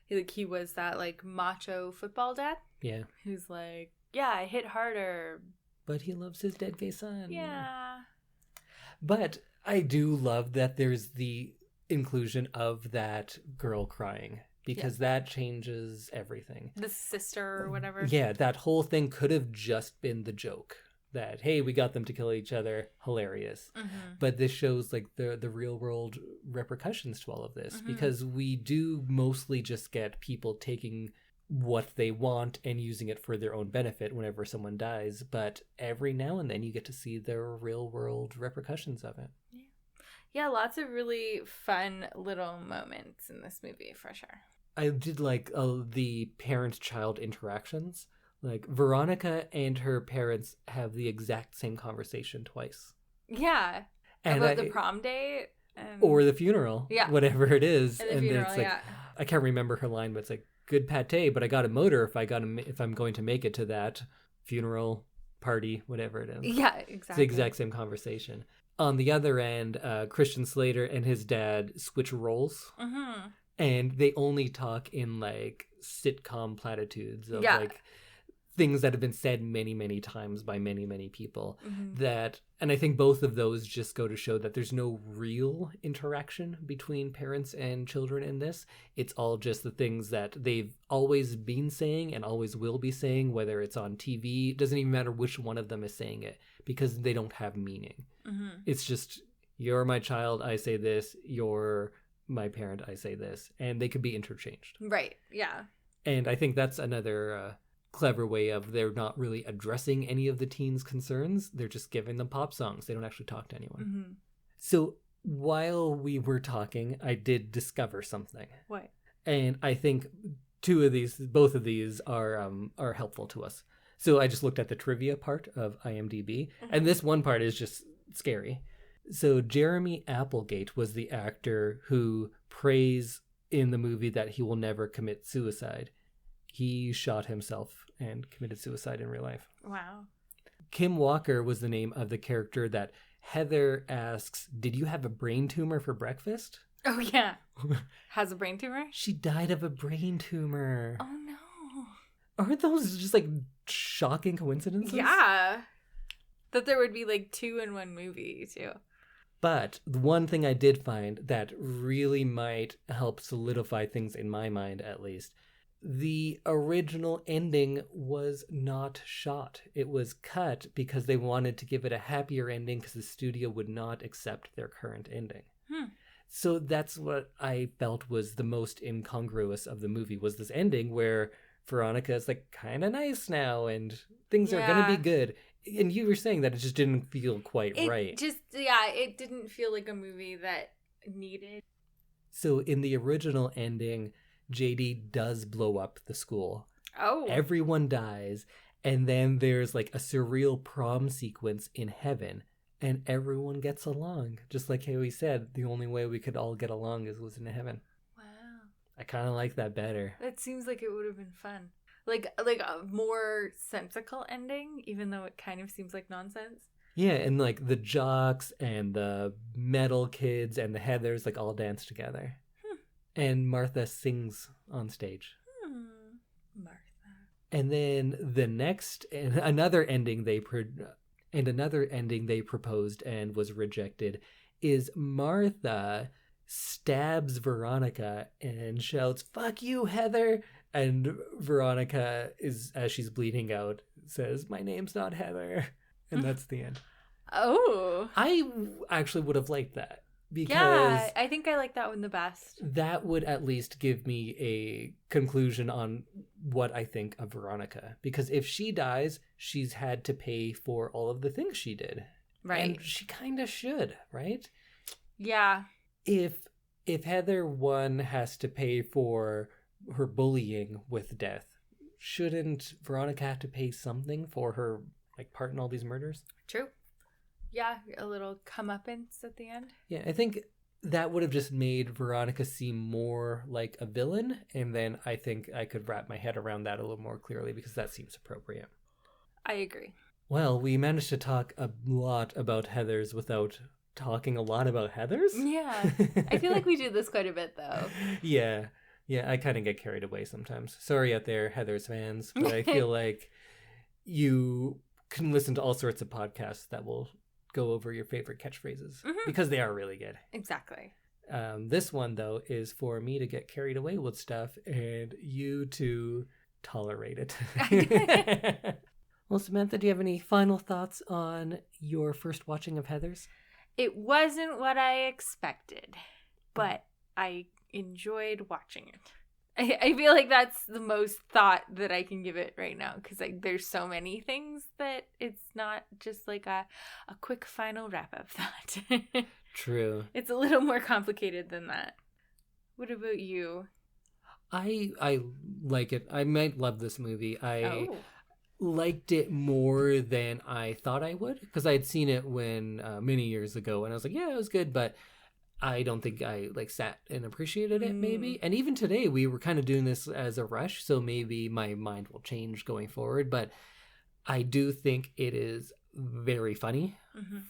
he was that like macho football dad. Yeah. Who's like, yeah, I hit harder. But he loves his dead gay son. Yeah. But I do love that there's the inclusion of that girl crying, because that changes everything. The sister or whatever. Yeah, that whole thing could have just been the joke. That, hey, we got them to kill each other, hilarious. Mm-hmm. But this shows like the real world repercussions to all of this, because we do mostly just get people taking what they want and using it for their own benefit whenever someone dies. But every now and then you get to see the real world repercussions of it. Yeah, lots of really fun little moments in this movie for sure. I did like the parent-child interactions. Like, Veronica and her parents have the exact same conversation twice. Yeah. And about the prom date? Or the funeral. Yeah. Whatever it is. And funeral, then it's like, I can't remember her line, but it's like, good pate, but I got a motor if I'm going to make it to that funeral, party, whatever it is. Yeah, exactly. It's the exact same conversation. On the other end, Christian Slater and his dad switch roles. Mm-hmm. And they only talk in, like, sitcom platitudes of, like, things that have been said many, many times by many, many people. Mm-hmm. And I think both of those just go to show that there's no real interaction between parents and children in this. It's all just the things that they've always been saying and always will be saying, whether it's on TV. It doesn't even matter which one of them is saying it, because they don't have meaning. Mm-hmm. It's just, you're my child, I say this. You're my parent, I say this. And they could be interchanged. Right, yeah. And I think that's another clever way of, they're not really addressing any of the teens' concerns. They're just giving them pop songs. They don't actually talk to anyone. Mm-hmm. So while we were talking, I did discover something. What? And I think both of these are helpful to us. So I just looked at the trivia part of IMDb, and this one part is just scary. So Jeremy Applegate was the actor who prays in the movie that he will never commit suicide. He shot himself and committed suicide in real life. Wow. Kim Walker was the name of the character that Heather asks, "Did you have a brain tumor for breakfast?" Oh, yeah. Has a brain tumor? She died of a brain tumor. Oh, no. Aren't those just like shocking coincidences? Yeah. That there would be like 2 in one movie, too. But the one thing I did find that really might help solidify things in my mind, at least, the original ending was not shot. It was cut because they wanted to give it a happier ending because the studio would not accept their current ending. So that's what I felt was the most incongruous of the movie, was this ending where Veronica is like kind of nice now and things are going to be good. And you were saying that it just didn't feel quite right. It didn't feel like a movie that needed. So in the original ending, JD does blow up the school. Oh. Everyone dies. And then there's like a surreal prom sequence in heaven. And everyone gets along. Just like Haley said, the only way we could all get along was in heaven. Wow. I kind of like that better. That seems like it would have been fun. Like a more sensical ending, even though it kind of seems like nonsense. Yeah, and like the jocks and the metal kids and the Heathers like all dance together. And Martha sings on stage. Martha. And then another ending they proposed and was rejected is Martha stabs Veronica and shouts, "Fuck you, Heather!" And Veronica, as she's bleeding out, says, "My name's not Heather." And that's the end. Oh. I actually would have liked that. Because yeah, I think I like that one the best. That would at least give me a conclusion on what I think of Veronica. Because if she dies, she's had to pay for all of the things she did. Right. And she kind of should, right? Yeah. If Heather 1 has to pay for her bullying with death, shouldn't Veronica have to pay something for her like part in all these murders? True. Yeah, a little comeuppance at the end. Yeah, I think that would have just made Veronica seem more like a villain, and then I think I could wrap my head around that a little more clearly because that seems appropriate. I agree. Well, we managed to talk a lot about Heathers without talking a lot about Heathers. Yeah, I feel like we do this quite a bit, though. Yeah, I kind of get carried away sometimes. Sorry out there, Heathers fans, but I feel like you can listen to all sorts of podcasts that will go over your favorite catchphrases because they are really good. Exactly. This one, though, is for me to get carried away with stuff and you to tolerate it. Well, Samantha, do you have any final thoughts on your first watching of Heathers? It wasn't what I expected, but I enjoyed watching it. I feel like that's the most thought that I can give it right now because there's so many things that it's not just like a quick final wrap-up thought. True. It's a little more complicated than that. What about you? I like it. I might love this movie. I liked it more than I thought I would because I had seen it when many years ago and I was like, yeah, it was good, but I don't think I sat and appreciated it maybe. And even today we were kind of doing this as a rush, so maybe my mind will change going forward, but I do think it is very funny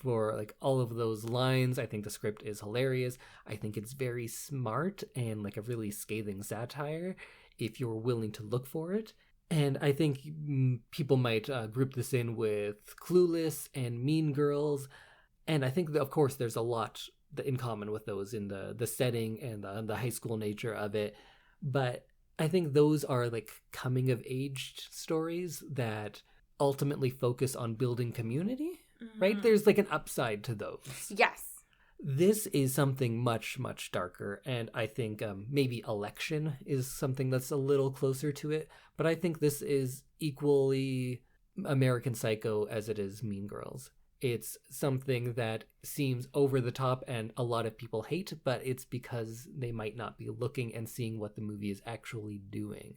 for all of those lines. I think the script is hilarious. I think it's very smart and a really scathing satire if you're willing to look for it. And I think people might group this in with Clueless and Mean Girls. And I think, that, of course, there's a lot in common with those in the setting and the high school nature of it. But I think those are like coming of age stories that ultimately focus on building community, right? There's like an upside to those. Yes. This is something much, much darker. And I think maybe Election is something that's a little closer to it. But I think this is equally American Psycho as it is Mean Girls. It's something that seems over the top and a lot of people hate, but it's because they might not be looking and seeing what the movie is actually doing.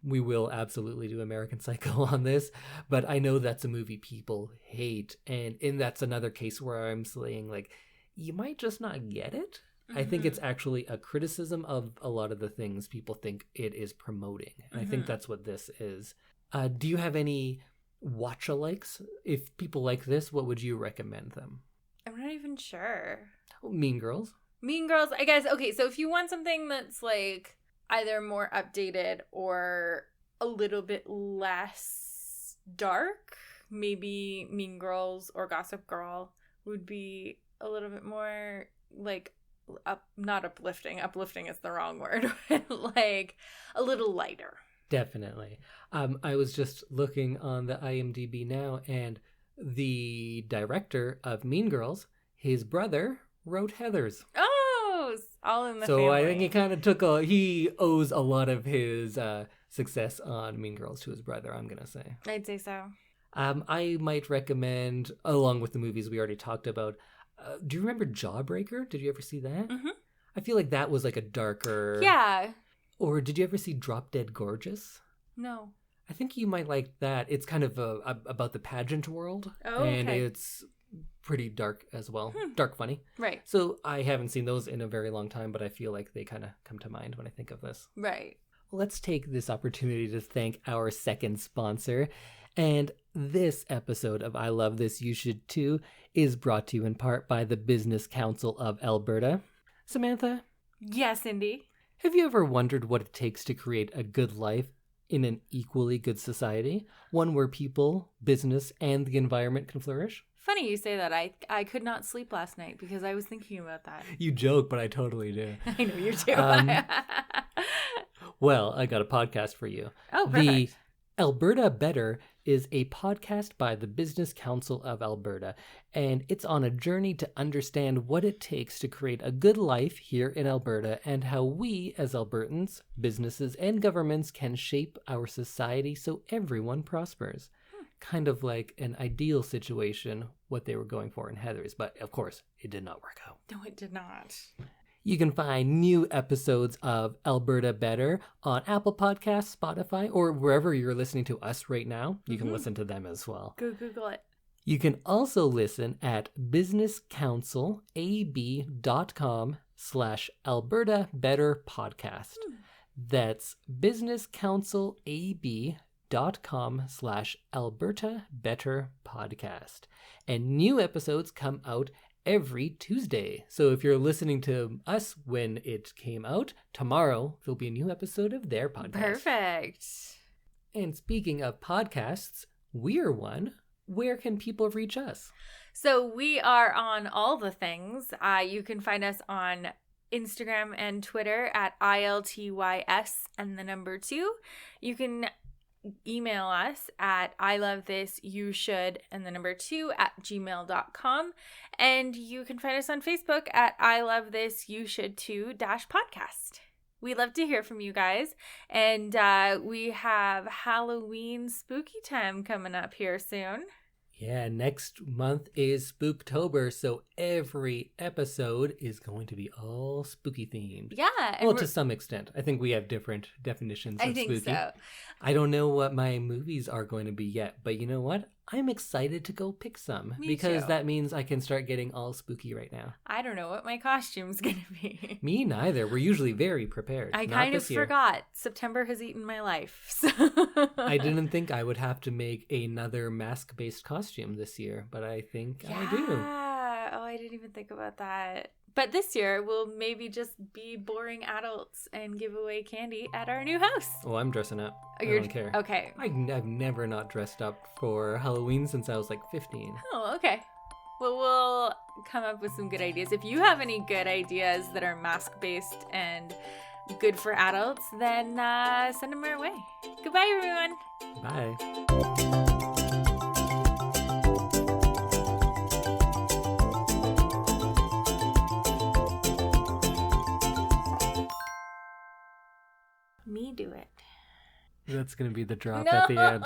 We will absolutely do American Psycho on this, but I know that's a movie people hate. And that's another case where I'm saying, like, you might just not get it. I think it's actually a criticism of a lot of the things people think it is promoting. And I think that's what this is. Do you have any watch-alikes? If people like this, what would you recommend them? I'm not even sure. Mean Girls. Mean Girls, I guess. Okay, so if you want something that's like either more updated or a little bit less dark, maybe Mean Girls or Gossip Girl would be a little bit more like not uplifting. Uplifting is the wrong word. Like a little lighter. Definitely. I was just looking on the IMDb now, and the director of Mean Girls, his brother wrote Heathers. Oh, it's all in the so family. I think he kind of he owes a lot of his success on Mean Girls to his brother, I'm going to say. I'd say so. I might recommend, along with the movies we already talked about, do you remember Jawbreaker? Did you ever see that? Mm-hmm. I feel like that was like a darker... Yeah. Or did you ever see Drop Dead Gorgeous? No. I think you might like that. It's kind of about the pageant world. Oh, and okay. it's pretty dark as well. Dark funny. Right. So I haven't seen those in a very long time, but I feel like they kind of come to mind when I think of this. Right. Let's take this opportunity to thank our second sponsor. And this episode of I Love This, You Should Too is brought to you in part by the Business Council of Alberta. Samantha? Yes, Cindy. Have you ever wondered what it takes to create a good life in an equally good society? One where people, business, and the environment can flourish? Funny you say that. I could not sleep last night because I was thinking about that. You joke, but I totally do. I know you do. Well, I got a podcast for you. Oh, perfect. The Alberta Better is a podcast by the Business Council of Alberta, and it's on a journey to understand what it takes to create a good life here in Alberta and how we, as Albertans, businesses, and governments can shape our society so everyone prospers. Kind of like an ideal situation, what they were going for in Heathers, but of course, it did not work out. No, it did not. You can find new episodes of Alberta Better on Apple Podcasts, Spotify, or wherever you're listening to us right now. You can listen to them as well. Go Google it. You can also listen at businesscouncilab.com/Alberta Better Podcast. That's businesscouncilab.com/Alberta Better Podcast. And new episodes come out every Tuesday. So if you're listening to us when it came out, tomorrow there'll be a new episode of their podcast. Perfect. And speaking of podcasts, we're one. Where can people reach us? So we are on all the things. You can find us on Instagram and Twitter at ILTYS and the number 2. You can email us at ilovethisyouShould and the number 2 at gmail.com. And you can find us on Facebook at I Love This You Should Too -podcast. We love to hear from you guys. And we have Halloween spooky time coming up here soon. Yeah, next month is Spooktober, so every episode is going to be all spooky themed. Yeah. Well, to some extent. I think we have different definitions of spooky. I think so. I don't know what my movies are going to be yet, but you know what? I'm excited to go pick some because too. That means I can start getting all spooky right now. I don't know what my costume's going to be. Me neither. We're usually very prepared. I Not kind of this year. forgot. September has eaten my life. So. I didn't think I would have to make another mask-based costume this year, but I think I do. Oh, I didn't even think about that. But this year, we'll maybe just be boring adults and give away candy at our new house. Oh, I'm dressing up. Oh, I don't care. Okay. I've never not dressed up for Halloween since I was like 15. Oh, okay. Well, we'll come up with some good ideas. If you have any good ideas that are mask-based and good for adults, then send them our way. Goodbye, everyone. Bye. Me do it. That's going to be the drop at the end.